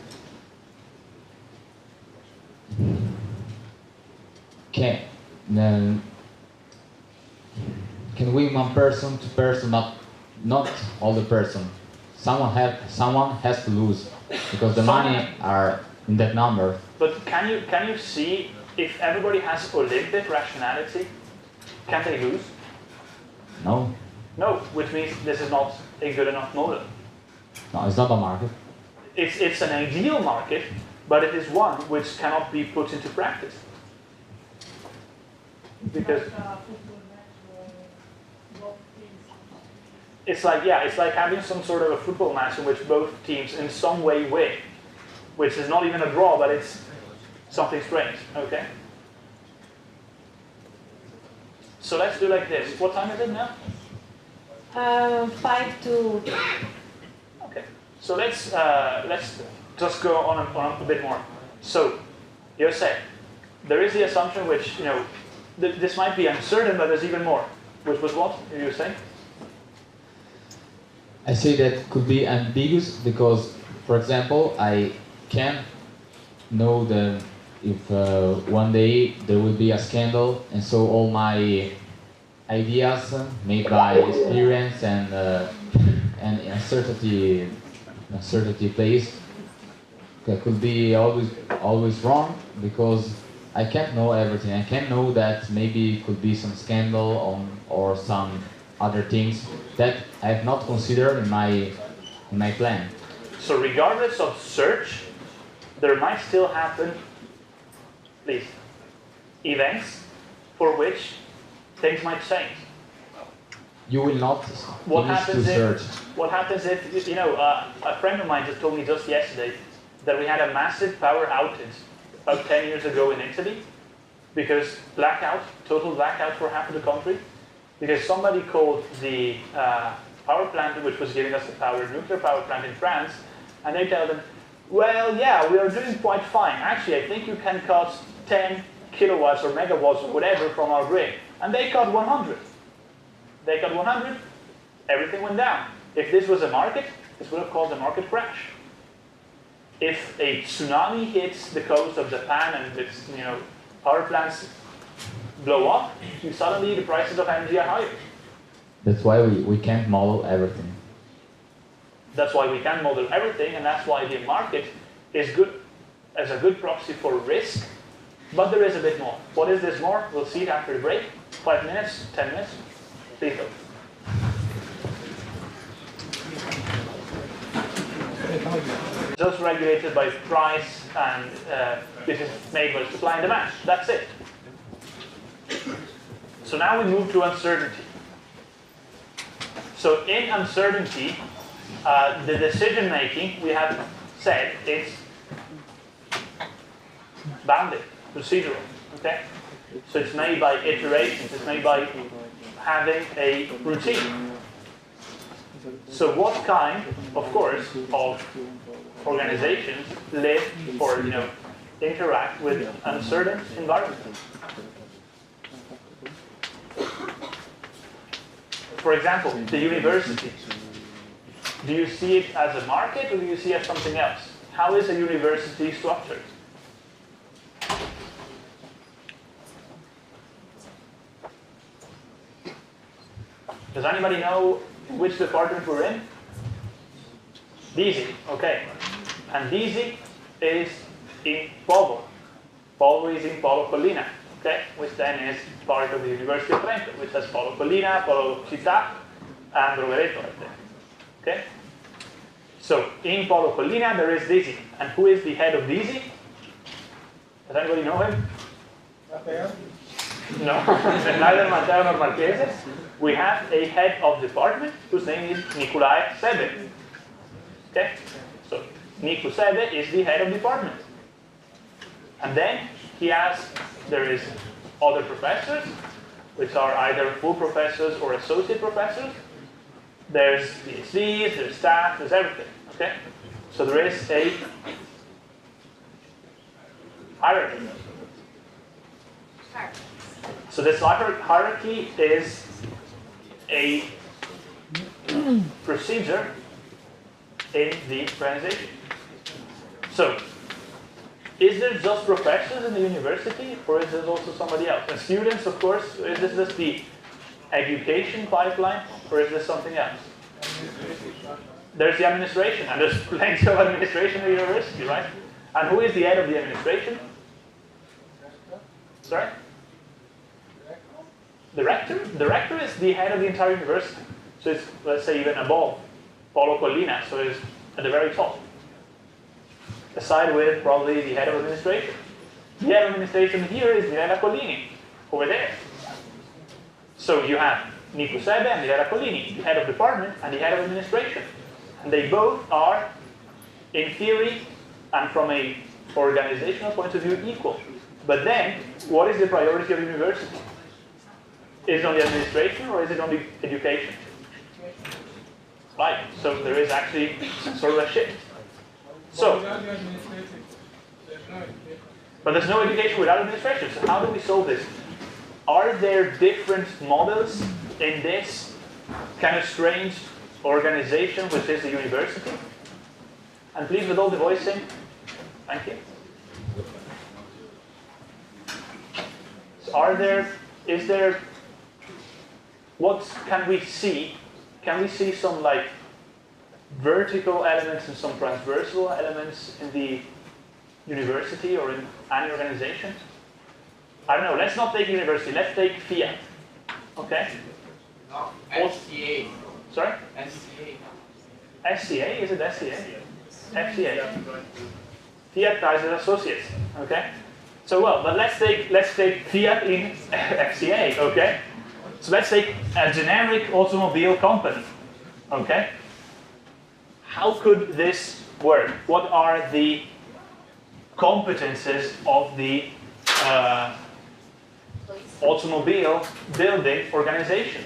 can win one person, two person, not all the person. Someone has to lose because the money are in that number. But can you see if everybody has Olympic rationality, can they lose? No. No, which means this is not a good enough model. No, it's not a market. It's an ideal market, but it is one which cannot be put into practice. Because it's like having some sort of a football match in which both teams in some way win, which is not even a draw, but it's something strange, okay? So let's do like this. What time is it now? 5 to... Okay. So let's just go on a bit more. So, you say, there is the assumption which, this might be uncertain, but there's even more. Which was what you were saying? I say that could be ambiguous because, for example, I can know if one day there will be a scandal, and so all my ideas made by experience and uncertainty placed could be always wrong because I can't know everything. I can't know that maybe it could be some scandal or some other things that I have not considered in my plan. So regardless of search, there might still happen these events for which things might change. You will not finish to search. What happens if, a friend of mine just told me just yesterday that we had a massive power outage about 10 years ago in Italy because total blackout for half of the country, because somebody called the power plant which was giving us the power, nuclear power plant in France, and they tell them, well, yeah, we are doing quite fine. Actually, I think you can cut 10 kilowatts or megawatts or whatever from our grid. And they cut 100. They cut 100, everything went down. If this was a market, this would have caused a market crash. If a tsunami hits the coast of Japan and its, power plants blow up, suddenly the prices of energy are higher. That's why we can't model everything. That's why we can't model everything, and that's why the market is good as a good proxy for risk. But there is a bit more. What is this more? We'll see it after the break. 5 minutes, 10 minutes. Please go. Just regulated by price, and this is made by supply and demand. That's it. So now we move to uncertainty. So in uncertainty, the decision making, we have said, is bounded, procedural. Okay? So it's made by iterations, it's made by having a routine. So what kind, of course, of organizations live or interact with uncertain environments? For example, the university. Do you see it as a market or do you see it as something else? How is a university structured? Does anybody know which department we're in? DISI, okay. And DISI is in Povo. Povo is in Polo Collina, okay? Which then is part of the University of Trento, which has Polo Collina, Polo Città, and Rovereto, I think. Okay? So, in Polo Collina there is DISI. And who is the head of DISI? Does anybody know him? Matteo? No, neither Matteo nor Marchese. We have a head of department whose name is Nicolae Sebe. Okay? So, Nicu Sebe is the head of department. And then there is other professors, which are either full professors or associate professors. There's PhDs, there's staff, there's everything. Okay? So there is a hierarchy. So this hierarchy is a procedure in the organization. So, is there just professors in the university, or is there also somebody else? And students, of course, is this just the education pipeline, or is this something else? There's the administration, and there's plenty of administration in the university, right? And who is the head of the administration? Sorry? The rector? The rector is the head of the entire university. So it's, let's say, even above Paulo Collina, so it's at the very top. Aside with probably the head of administration. The head of administration here is Mirella Collini, over there. So you have Nico Sebe and Mirella Collini, the head of department and the head of administration. And they both are, in theory, and from an organizational point of view, equal. But then, what is the priority of the university? Is it on the administration or is it on the education? Right, so there is actually sort of a shift. So, but there's no education without administration. So how do we solve this? Are there different models in this kind of strange organization which is the university? And please, with all the voicing, thank you. So what can we see? Can we see some like vertical elements and some transversal elements in the university or in any organization? I don't know, let's not take university, let's take Fiat. Okay? No, FCA. Sorry? FCA. SCA? Is it SCA? FCA. Fiat Chrysler Associates. Okay? So well, but let's take Fiat in FCA, okay? So let's take a generic automobile company. Okay? How could this work? What are the competences of the automobile building organization?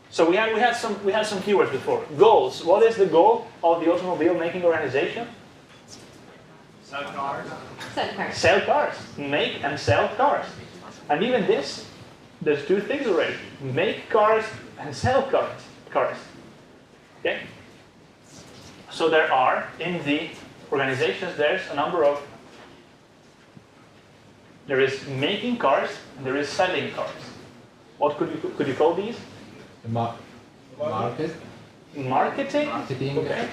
So we had some keywords before. Goals. What is the goal of the automobile making organization? Sell cars. Sell cars. Sell cars. Make and sell cars. And even this, there's two things already. Make cars and sell cars. Okay? So there are, in the organizations, there's a number of, there is making cars and there is selling cars. What could you call these? Market. Marketing. Marketing. Okay.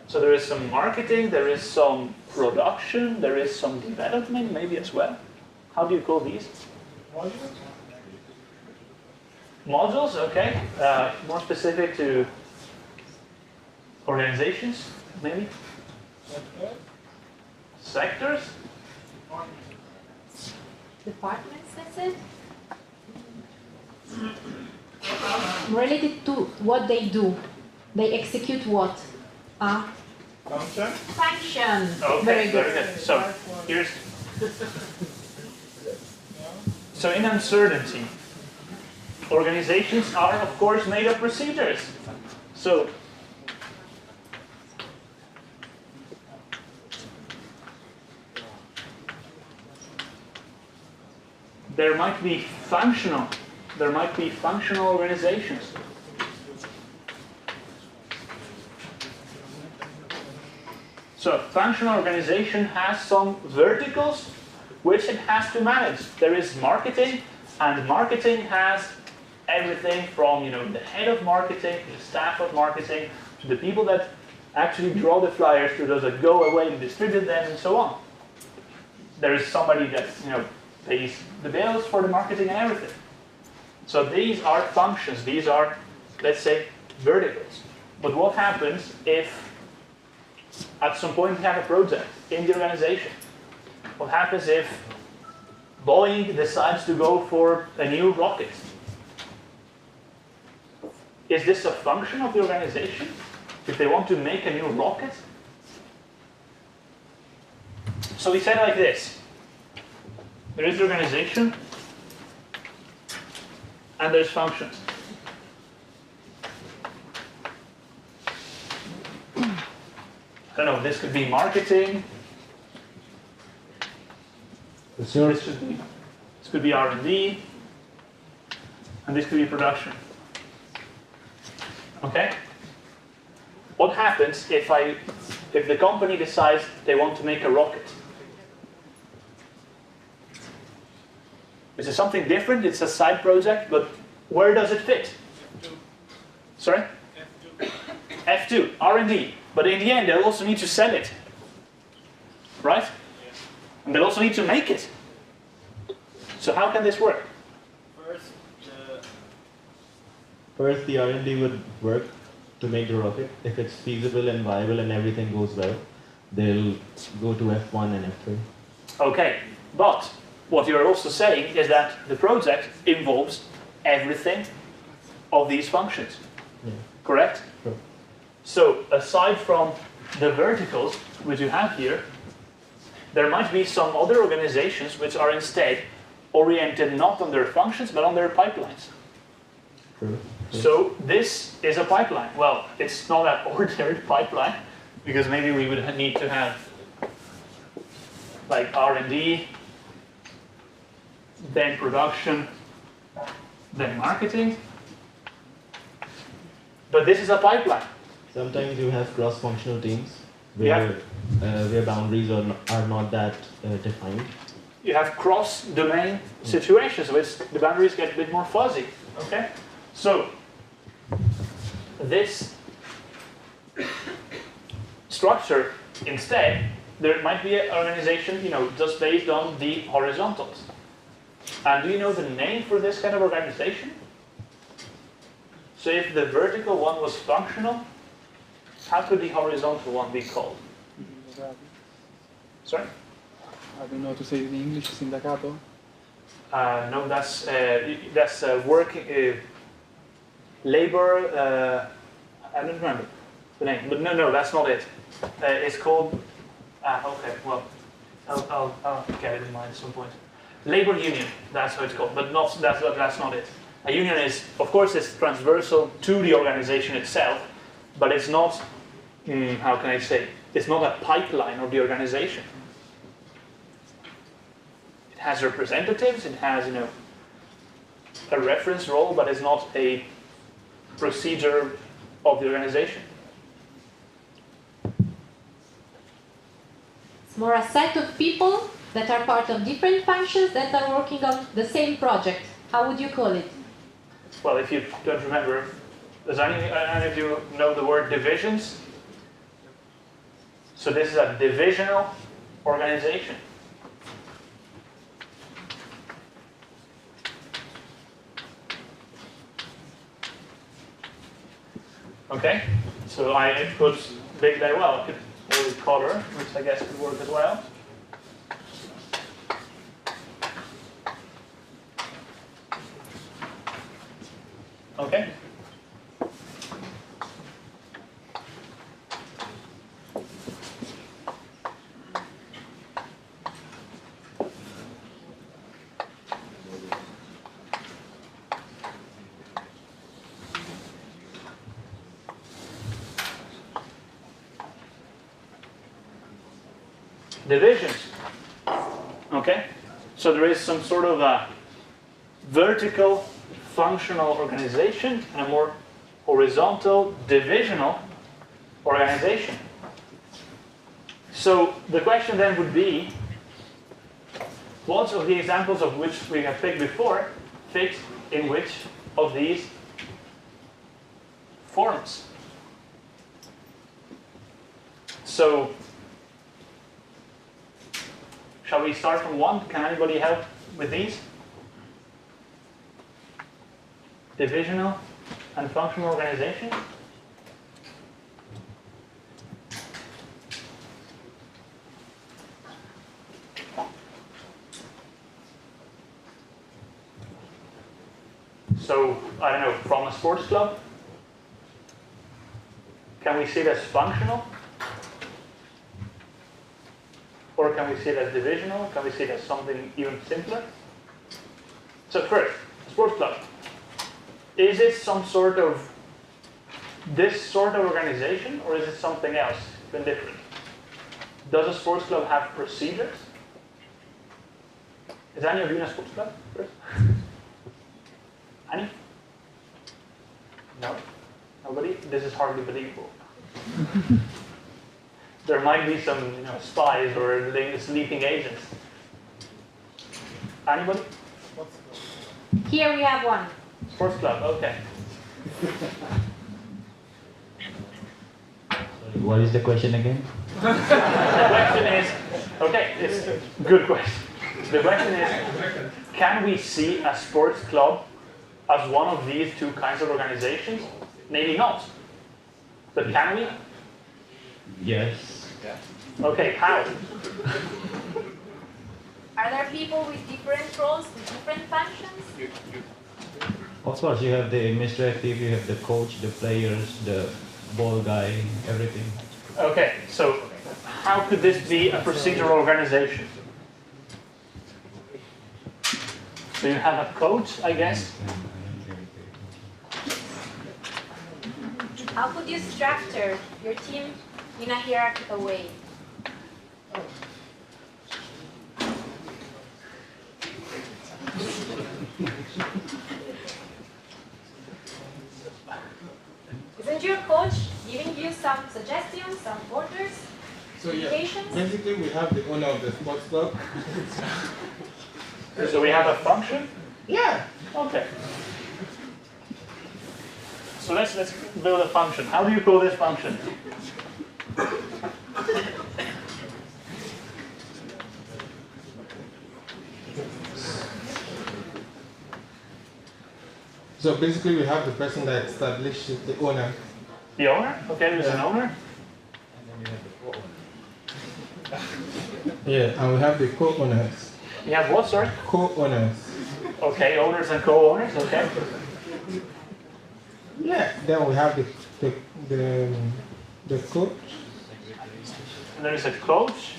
So there is some marketing, there is some production, there is some development maybe as well. How do you call these? Modules, okay. More specific to organizations, maybe? Sectors? Departments, that's it? Related to what they do. They execute what? Function? Function. Okay, Very good. So here's so in uncertainty, organizations are of course made of procedures. So there might be functional organizations. So a functional organization has some verticals which it has to manage. There is marketing, and marketing has everything from the head of marketing, the staff of marketing, to the people that actually draw the flyers, to those that go away and distribute them, and so on. There is somebody that pays the bills for the marketing and everything. So these are functions. These are, let's say, verticals. But what happens if at some point we have a project in the organization? What happens if Boeing decides to go for a new rocket? Is this a function of the organization? If they want to make a new rocket, So we said it like this. There is the organization, and there's functions. I don't know, this could be marketing. This could be R&D. And this could be production. Okay? What happens if the company decides they want to make a rocket? This is something different, it's a side project, but where does it fit? Sorry? F2, R&D. But in the end, they'll also need to sell it. Right? And they'll also need to make it. So how can this work? First, the R&D would work to make the rocket. If it's feasible and viable and everything goes well, they'll go to F1 and F3. Okay, but what you're also saying is that the project involves everything of these functions. Yeah. Correct? Sure. So aside from the verticals which you have here, there might be some other organizations which are instead oriented not on their functions but on their pipelines. Sure. So this is a pipeline. Well, it's not an ordinary pipeline because maybe we would need to have like R&D, then production, then marketing. But this is a pipeline. Sometimes you have cross-functional teams where boundaries are not that defined. You have cross-domain situations which the boundaries get a bit more fuzzy. Okay, so this structure instead, there might be an organization, just based on the horizontals. And do you know the name for this kind of organization? So if the vertical one was functional, how could the horizontal one be called? Sorry? I don't know how to say it in English, sindacato? No, that's working, labor, I don't remember the name, but no, that's not it. It's called, okay, well, I'll get it in mind at some point. Labor union, that's how it's called, but that's not it. A union is, of course, it's transversal to the organization itself, but it's not, how can I say, it's not a pipeline of the organization. It has representatives, it has, a reference role, but it's not a procedure of the organization. It's more a set of people that are part of different functions that are working on the same project. How would you call it? Well, if you don't remember, does any of you know the word divisions? So this is a divisional organization. Okay, so I put big day, well, I could put color, which I guess could work as well. Okay. Divisions. Okay, so there is some sort of a vertical functional organization and a more horizontal divisional organization. So the question then would be, what of the examples of which we have picked before fit in which of these forms? So shall we start from one? Can anybody help with these? Divisional and functional organization? So, I don't know, from a sports club? Can we see it as functional? Or can we see it as divisional? Can we see it as something even simpler? So first, sports club. Is it some sort of this sort of organization, or is it something else, even different? Does a sports club have procedures? Is any of you in a sports club first? Any? No? Nobody? This is hardly believable. There might be some, spies or sleeping agents. Anybody? Here we have one. Sports club, okay. What is the question again? The question is, okay, it's a good question. The question is, can we see a sports club as one of these two kinds of organizations? Maybe not. But can we? Yes. Okay, how? Are there people with different roles, with different functions? Of course, you have the administrative, you have the coach, the players, the ball guy, everything. Okay, so how could this be a procedural organization? So you have a coach, I guess. How could you structure your team in a hierarchical way? Isn't your coach giving you some suggestions, some orders, So yeah, indications? basically we have the owner of the sports club. So we have a function? Yeah. Okay. So let's build a function. How do you call this function? So basically we have the person that established the owner. The owner? Okay, there's an owner. Yeah, and we have the co-owners. You have what, sorry? Co-owners. Okay, owners and co-owners, okay. Yeah. Then we have the coach. And there is a coach.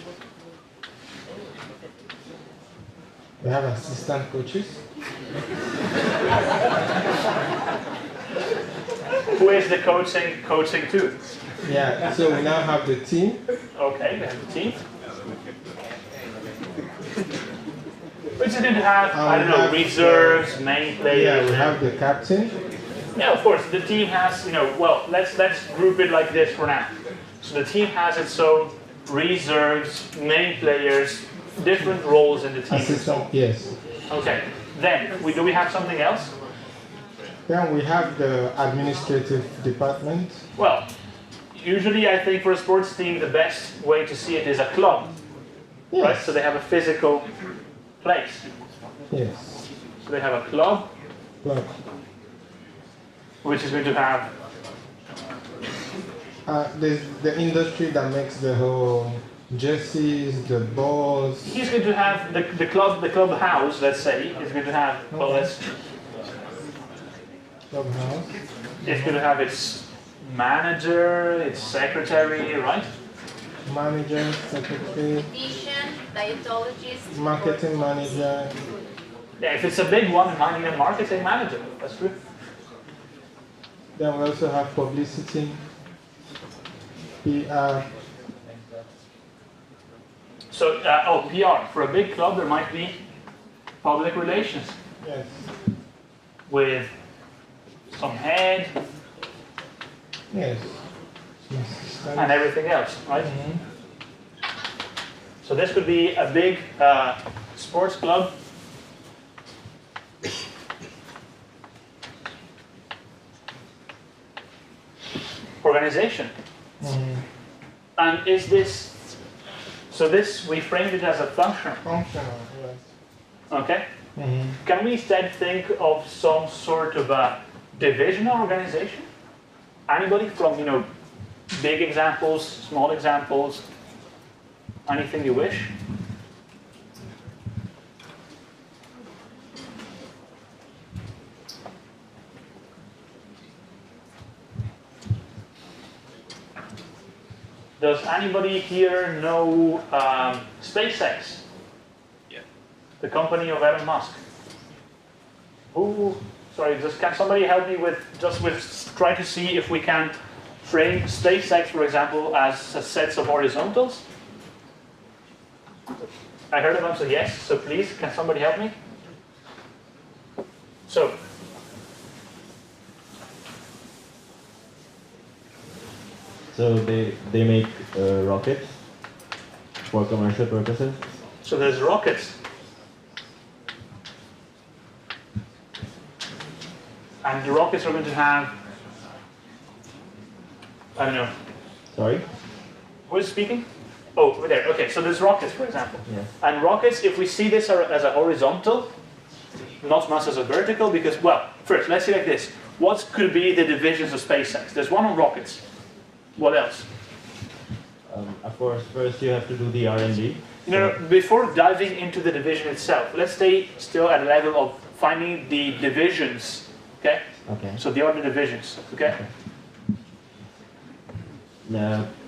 We have assistant coaches. Who is the coaching to? Yeah. So we now have the team. Okay, we have the team. Which is going to have, I don't know, reserves, main players. Yeah, we have the captain. Yeah, of course, the team has, well, let's group it like this for now. So the team has its own reserves, main players, different roles in the team. Assistant, yes. Okay, then, do we have something else? Then we have the administrative department. Well, usually I think for a sports team, the best way to see it is a club. Yes. Right? So they have a physical place. Yes. So they have a club, Club. which is going to have There's the industry that makes the whole jerseys, the balls. He's going to have the club house, let's say, is going to have, well, Clubhouse. it's going to have its manager, its secretary, right? Manager, secretary, Dietitian, dietologist. marketing manager. Yeah, if it's a big one, it might need a marketing manager. That's true. Then we also have publicity, PR. So, PR. For a big club, there might be public relations Yes. with some head Yes. and everything else, right? So this could be a big sports club. Organization. And is this, so this, we framed it as a functional. Functional, yes. Okay? Can we instead think of some sort of a divisional organization? Anybody from, big examples, small examples, anything you wish? Does anybody here know SpaceX? Yeah. The company of Elon Musk. Who? Sorry, can somebody help me with try to see if we can frame SpaceX, for example, as a sets of horizontals? I heard a bunch of yes, so please, can somebody help me? So, they make rockets for commercial purposes. So there's rockets. And the rockets are going to have, I don't know. Sorry? Who is speaking? Oh, over there. Okay, so there's rockets, for example. Yeah. And rockets, if we see this as a horizontal, not much as a vertical, because, well, first, let's see like this. What could be the divisions of SpaceX? There's one on rockets. What else? Of course, first you have to do the R&D. Before diving into the division itself, let's stay still at a level of finding the divisions, okay? Okay. So the other divisions, okay?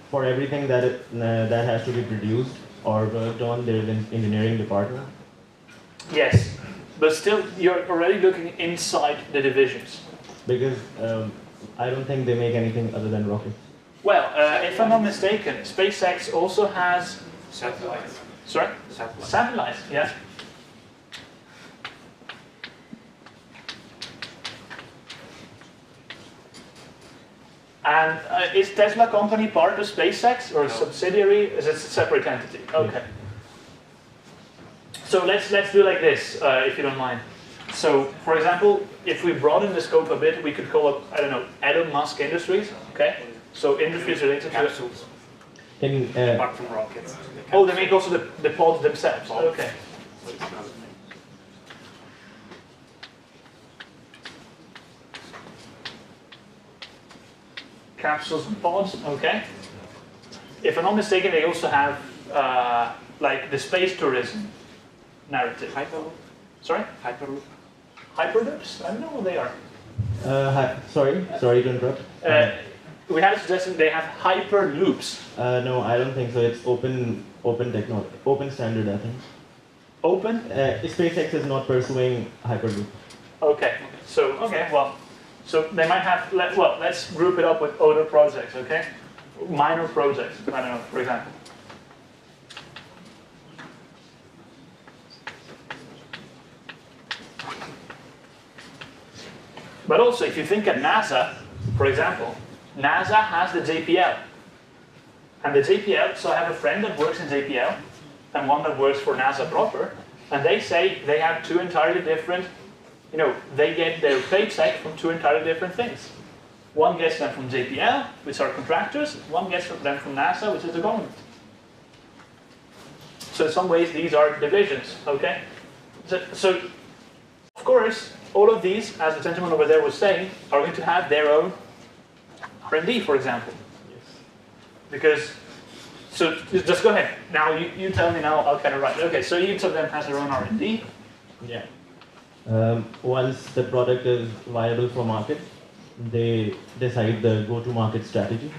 For everything that has to be produced or worked on, there is an engineering department. Yes, but still, you're already looking inside the divisions. Because I don't think they make anything other than rockets. Well, if I'm not mistaken, SpaceX also has... Satellites. Sorry? Satellites. Satellites, yeah. And is Tesla company part of SpaceX or a subsidiary? Is it a separate entity? Okay. So let's do like this, if you don't mind. So, for example, if we broaden the scope a bit, we could call it, I don't know, Elon Musk Industries, okay? So industries related Capsules. to... Apart from rockets. Oh, they make also the pods themselves, okay. So it's not Capsules and pods, okay. If I'm not mistaken, they also have like the space tourism narrative. Hyperloop. Sorry? Hyperloop. Hyperloops? I don't know what they are. Sorry to interrupt. We had a suggestion they have hyperloops. No, I don't think so. It's open technology, open standard, I think. Open? SpaceX is not pursuing Hyperloop. Okay. So so they might have. Let's group it up with other projects. Okay. Minor projects. I don't know. For example. But also, if you think at NASA, for example, NASA has the JPL. And the JPL, so I have a friend that works in JPL, and one that works for NASA proper, and they say they have two entirely different, they get their paycheck from two entirely different things. One gets them from JPL, which are contractors, one gets them from NASA, which is the government. So in some ways, these are divisions, okay? So of course, all of these, as the gentleman over there was saying, are going to have their own R&D, for example. Yes. Because, so just go ahead. Now you tell me now, I'll kind of write. Okay, so each of them has their own R&D. Yeah. Once the product is viable for market, they decide the go-to-market strategy.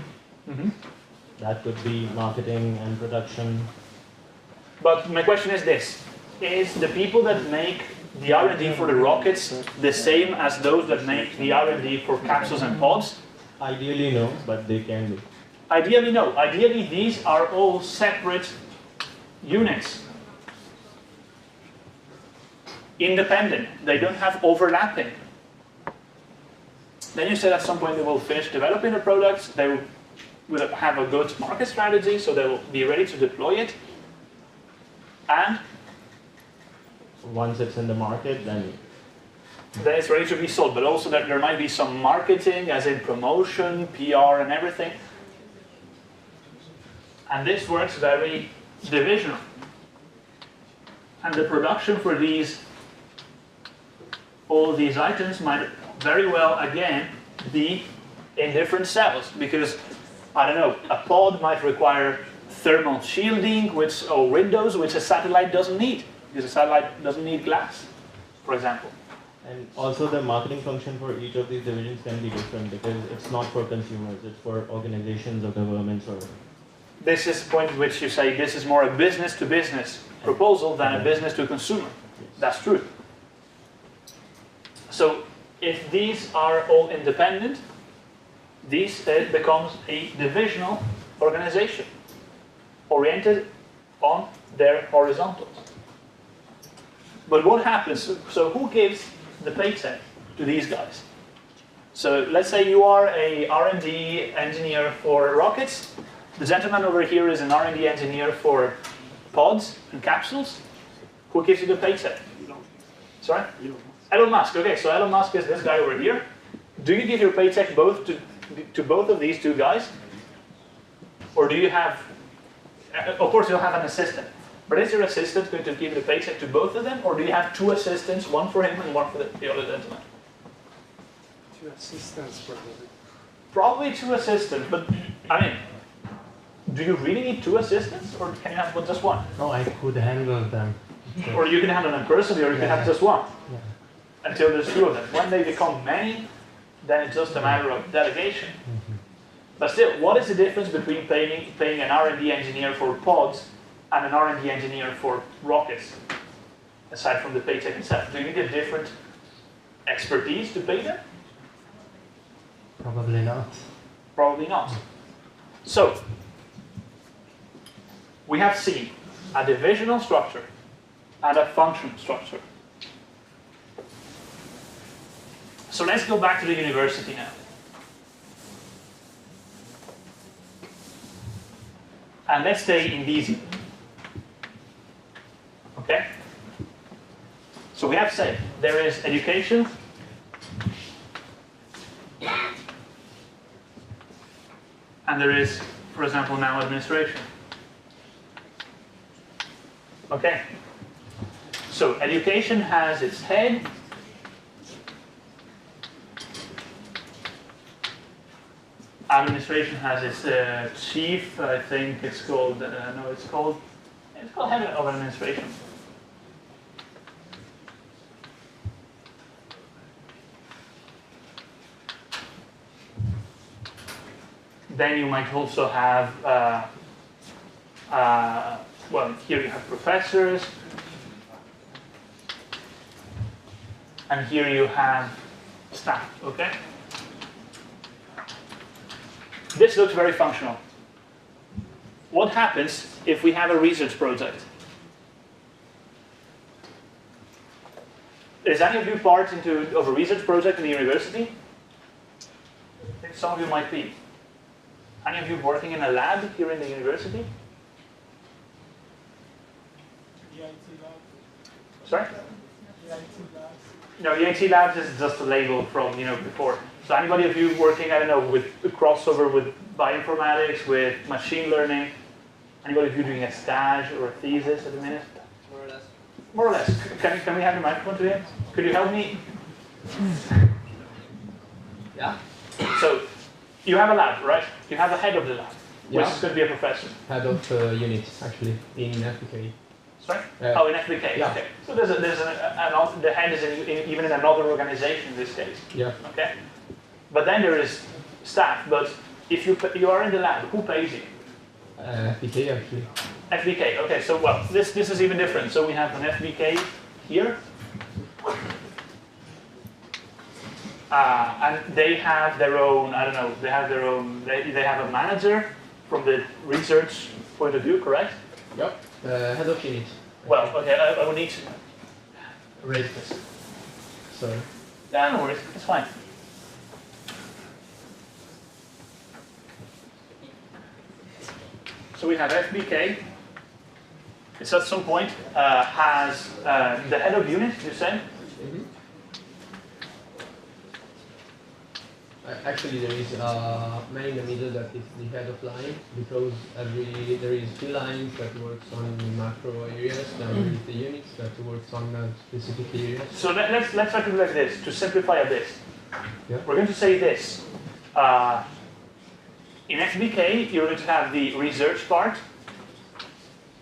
Mm-hmm. That could be marketing and production. But my question is this. Is the people that make the R&D for the rockets the same as those that make the R&D for capsules and pods? Ideally, no, but they can be. Ideally, no. Ideally, these are all separate units. Independent. They don't have overlapping. Then you said at some point they will finish developing the products, they will have a good market strategy, so they will be ready to deploy it. And once it's in the market, then it's ready to be sold. But also that there might be some marketing, as in promotion, PR, and everything. And this works very divisional. And the production for all these items might very well, again, be in different cells. Because, I don't know, a pod might require thermal shielding, or windows, which a satellite doesn't need. Because a satellite doesn't need glass, for example. And also the marketing function for each of these divisions can be different because it's not for consumers, it's for organizations or governments or... this is the point at which you say this is more a business-to-business proposal than a business-to-consumer. That's true. So if these are all independent, this becomes a divisional organization oriented on their horizontals. But what happens? So who gives the paycheck to these guys? So let's say you are a R&D engineer for rockets. The gentleman over here is an R&D engineer for pods and capsules. Who gives you the paycheck? Sorry? Elon Musk. Okay, so Elon Musk is this guy over here. Do you give your paycheck both to both of these two guys? Or do you have, of course you'll have an assistant, but is your assistant going to give the paycheck to both of them, or do you have two assistants, one for him and one for the other gentleman? Two assistants probably. Probably two assistants, but I mean, do you really need two assistants, or can you have just one? No, I could handle them. Or you can handle them personally, or you can have just one. Yeah. Until there's two of them. When they become many, then it's just a matter of delegation. But still, what is the difference between paying an R&D engineer for pods and an R&D engineer for rockets, aside from the paycheck itself? Do you need a different expertise to pay them? Probably not. Probably not. So, we have seen a divisional structure and a functional structure. So let's go back to the university now. And let's stay in DZ. Okay? So we have said there is education, and there is, for example, now administration. Okay? So education has its head, administration has its chief. I think it's called. No, it's called head of administration. Then you might also have. Well, here you have professors, and here you have staff. Okay. This looks very functional. What happens if we have a research project? Is any of you part of a research project in the university? I think some of you might be. Any of you working in a lab here in the university? Sorry? No, EIT Labs is just a label from before. So anybody of you working, I don't know, with a crossover with bioinformatics, with machine learning? Anybody of you doing a stage or a thesis at the minute? More or less. More or less. Can we have the microphone to him? Could you help me? Yeah. So you have a lab, right? You have a head of the lab, which Yeah. is going to be a professor. Head of unit, actually, in FBK. Sorry? Yeah. Oh, in FBK. Yeah. Okay. So the head is even in another organization in this case. Yeah. Okay. But then there is staff. But if you are in the lab, who pays you? FBK, actually. FBK. Okay. So well, this is even different. So we have an FBK here, and they have their own. I don't know. They have their own. They have a manager from the research point of view. Correct? Yep. Head of unit. Well, okay. I will need to erase this. Sorry. Yeah, no worries. It's fine. So we have FBK. It's at some point has the head of unit, you said? Mm-hmm. Actually, there is a man in the middle that is the head of line, because there is two lines that works on macro areas, then there is the units that works on specific areas. So let's try to do like this, to simplify a bit. Yeah. We're going to say this. In FBK, you're going to have the research part,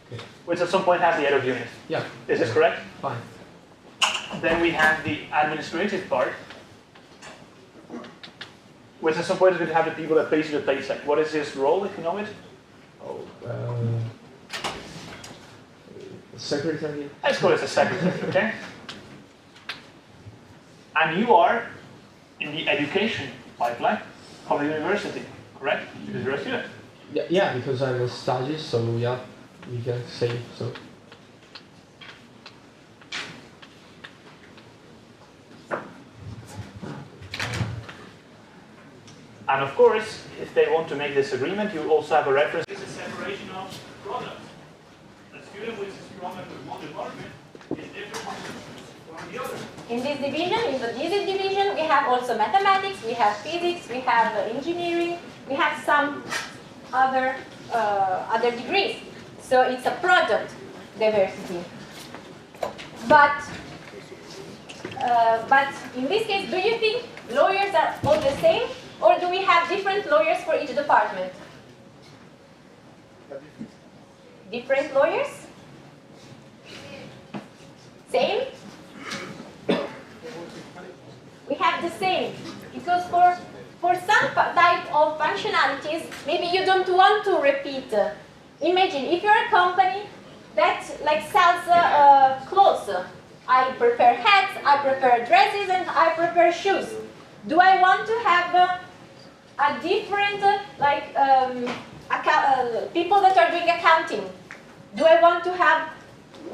Okay. which at some point has the head of unit. Yeah. Is this correct? Fine. Then we have the administrative part, which at some point is going to have the people that pays you the paycheck. What is his role, if you know it? Secretary. Let's call it a secretary, okay? And you are in the education pipeline of the university, correct? Because you're a student. Yeah, because I'm a study, so yeah, we can say so. And of course, if they want to make this agreement, you also have a reference. This is separation of products. A student which is stronger with one department is different from the other. In this division, in the this division, we have also mathematics, we have physics, we have engineering, we have some other other degrees. So it's a product diversity. But in this case, do you think lawyers are all the same, or do we have different lawyers for each department? Different lawyers? Same? We have the same, because for some type of functionalities, maybe you don't want to repeat. Imagine if you're a company that sells clothes. I prepare hats, I prepare dresses, and I prepare shoes. Do I want to have a different people that are doing accounting? Do I want to have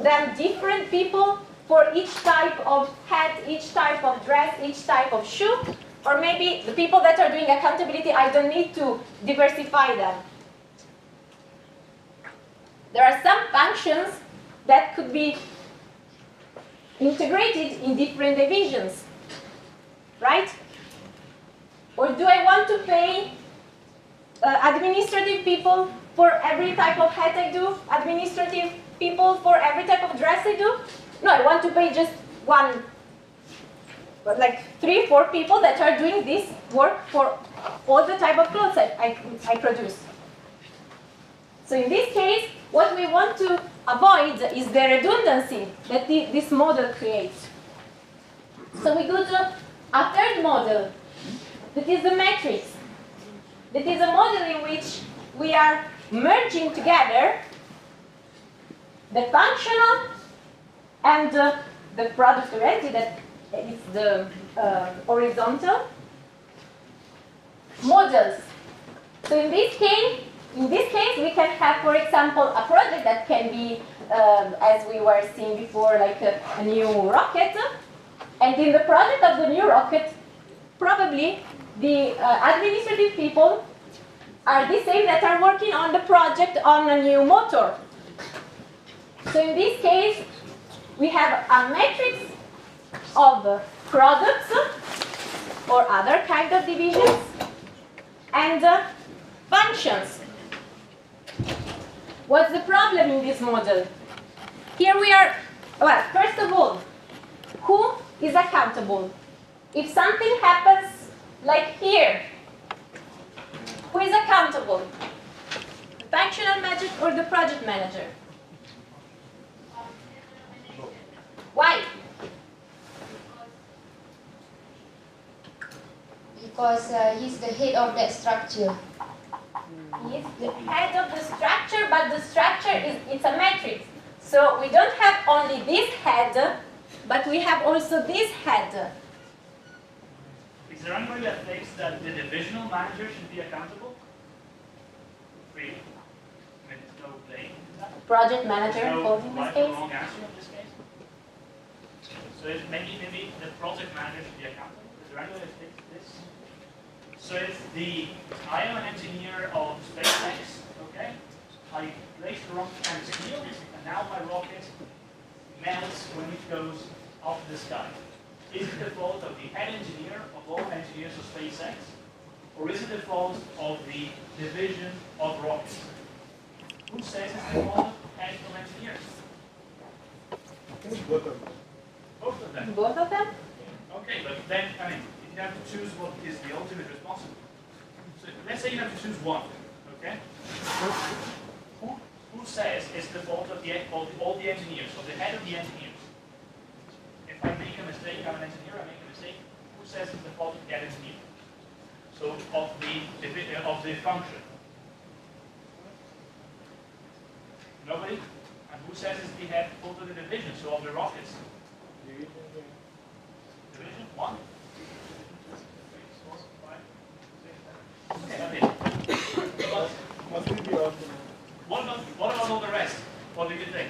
them different people for each type of hat, each type of dress, each type of shoe? Or maybe the people that are doing accountability, I don't need to diversify them. There are some functions that could be integrated in different divisions, right? Or do I want to pay administrative people for every type of hat I do? Administrative people for every type of dress I do? No, I want to pay just one, but 3, 4 people that are doing this work for all the type of clothes I produce. So in this case, what we want to avoid is the redundancy that this model creates. So we go to a third model, that is the matrix. That is a model in which we are merging together the functional and the product oriented, that is the horizontal models. So in this case, we can have, for example, a project that can be, as we were seeing before, like a new rocket. And in the project of the new rocket, probably the administrative people are the same that are working on the project on a new motor. So in this case, we have a matrix of products or other kind of divisions and functions. What's the problem in this model? Here we are, well, first of all, who is accountable? If something happens like here, who is accountable? The functional manager or the project manager? Why? Because he's the head of that structure. He is the head of the structure, but the structure it's a matrix. So we don't have only this head, but we have also this head. Is there anybody that thinks that the divisional manager should be accountable? Really? I mean, there's no blame in that? Project manager, There's no called in this right case. or wrong answer in this case? So maybe the project manager should be accountable. Is there anybody that thinks this? So I am an engineer of SpaceX, okay? I place the rocket on steel, and now my rocket melts when it goes up the sky. Is it the fault of the head engineer of all engineers of SpaceX? Or is it the fault of the division of rockets? Who says it's the fault of head of engineers? Both of them. Both of them. Both of them? Okay, but then, I mean, if you have to choose what is the ultimate responsibility. So let's say you have to choose one, okay? Who says it's the fault of all the engineers, of the head of the engineers? If I make a mistake, I'm an engineer, I make a mistake, who says it's the fault of the engineer? So of the function. Nobody? And who says it's the head over the division, so of the rockets? Division 1? Okay, what about all the rest? What do you think?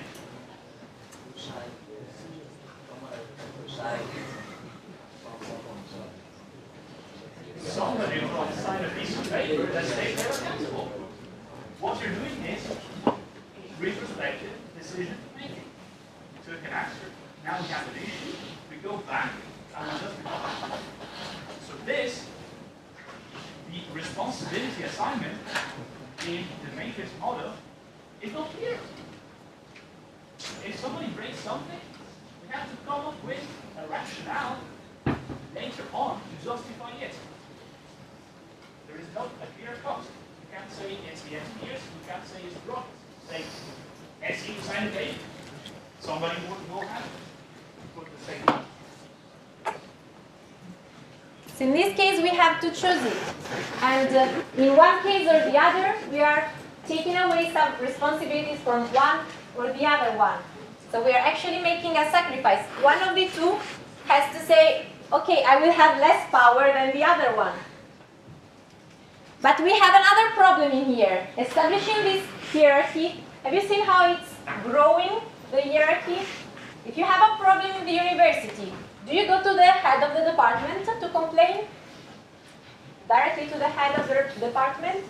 Somebody will sign a piece of paper that states they're accountable. What you're doing is retrospective decision making. So it can answer. Now we have an issue. We go back and we just recover. So this, the responsibility assignment in the matrix model is not clear. If somebody breaks something, we have to come up with a rationale later on to justify it. There is not a clear cost. You can't say it's the engineers, you can't say it's the rockets. Say, SE sign a paper. Somebody will have to put the same. So in this case, we have to choose it. And in one case or the other, we are taking away some responsibilities from one or the other one. So we are actually making a sacrifice. One of the two has to say, okay, I will have less power than the other one. But we have another problem in here. Establishing this hierarchy, have you seen how it's growing, the hierarchy? If you have a problem in the university, do you go to the head of the department to complain? Directly to the head of the department?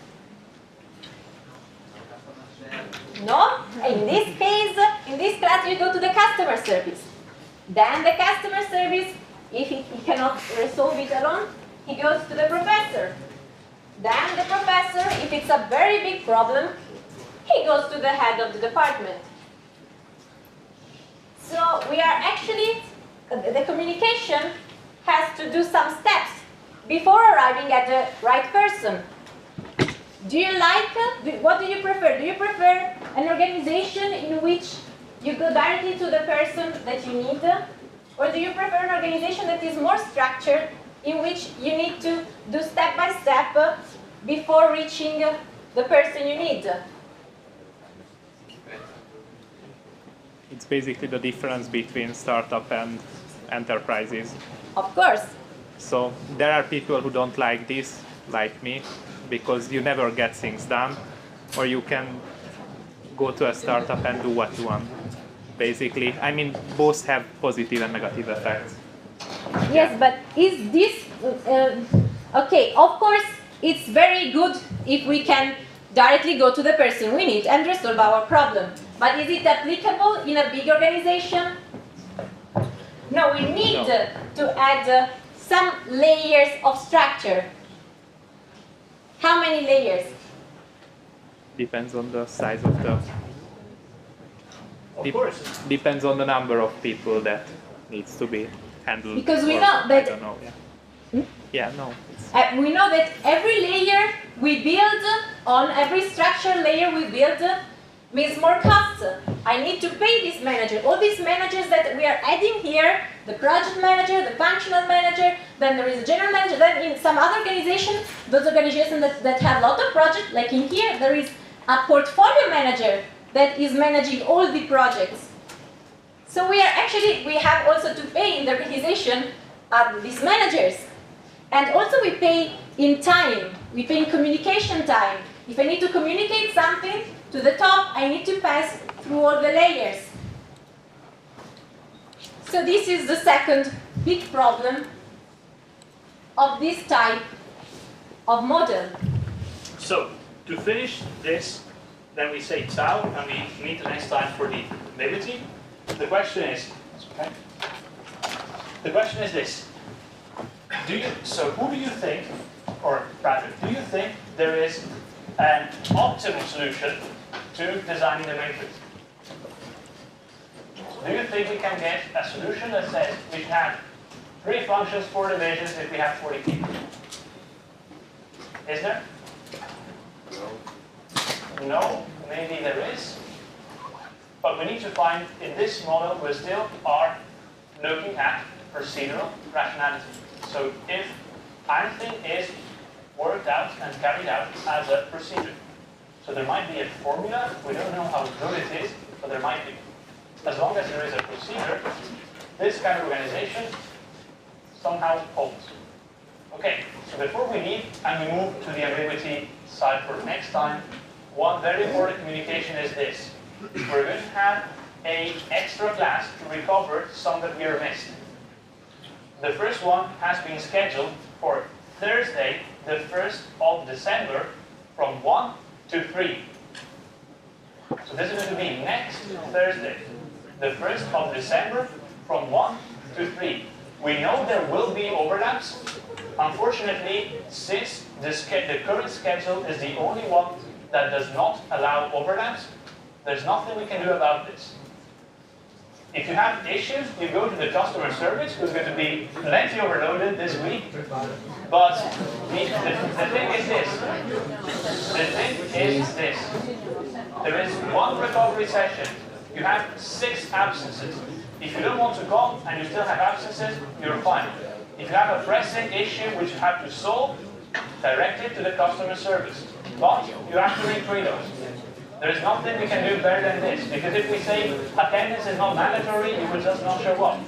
No? In this case, in this class, you go to the customer service. Then the customer service, if he cannot resolve it alone, he goes to the professor. Then the professor, if it's a very big problem, he goes to the head of the department. So we are actually, the communication has to do some steps before arriving at the right person. Do you like, what do you prefer? Do you prefer an organization in which you go directly to the person that you need? Or do you prefer an organization that is more structured, in which you need to do step by step before reaching the person you need? It's basically the difference between startup and enterprises. Of course. So there are people who don't like this, like me, because you never get things done, or you can go to a startup and do what you want. Basically, I mean, both have positive and negative effects. Yes, but is this, okay, of course, it's very good if we can directly go to the person we need and resolve our problem. But is it applicable in a big organization? No, we need to add some layers of structure. How many layers? Depends on the size of the... Of course. Depends on the number of people that needs to be handled. Because we know that... I don't know, yeah, no. We know that every layer we build on, every structure layer we build means more costs. I need to pay this manager. All these managers that we are adding here, the project manager, the functional manager, then there is a general manager, then in some other organization, those organizations that have a lot of projects, like in here, there is a portfolio manager that is managing all the projects. So we have also to pay in the organization these managers. And also we pay in time, we pay in communication time. If I need to communicate something to the top, I need to pass through all the layers. So this is the second big problem of this type of model. So, to finish this, then we say tau, and we meet the next time for the ability. The question is, okay? The question is this. Who do you think, or rather, do you think there is an optimal solution to designing a matrix? Do you think we can get a solution that says we can have 3 functions, 4 divisions if we have 40 people? Is there? No, maybe there is. But we need to find, in this model, we still are looking at procedural rationality. So if anything is worked out and carried out as a procedure. So there might be a formula, we don't know how good it is, but there might be. As long as there is a procedure, this kind of organization somehow holds. Okay, so before we leave and we move to the ambiguity side for next time, one very important communication is this. We're going to have an extra class to recover some that we are missed. The first one has been scheduled for Thursday, the 1st of December, from 1 to 3. So this is going to be next Thursday, the 1st of December, from 1 to 3. We know there will be overlaps. Unfortunately, since the current schedule is the only one that does not allow overlaps, there's nothing we can do about this. If you have issues, you go to the customer service, who's going to be plenty overloaded this week. But the thing is this. The thing is this. There is one recovery session. You have 6 absences. If you don't want to come and you still have absences, you're fine. If you have a pressing issue which you have to solve, direct it to the customer service. But you have to read through those. There is nothing we can do better than this, because if we say attendance is not mandatory, you will just not show up.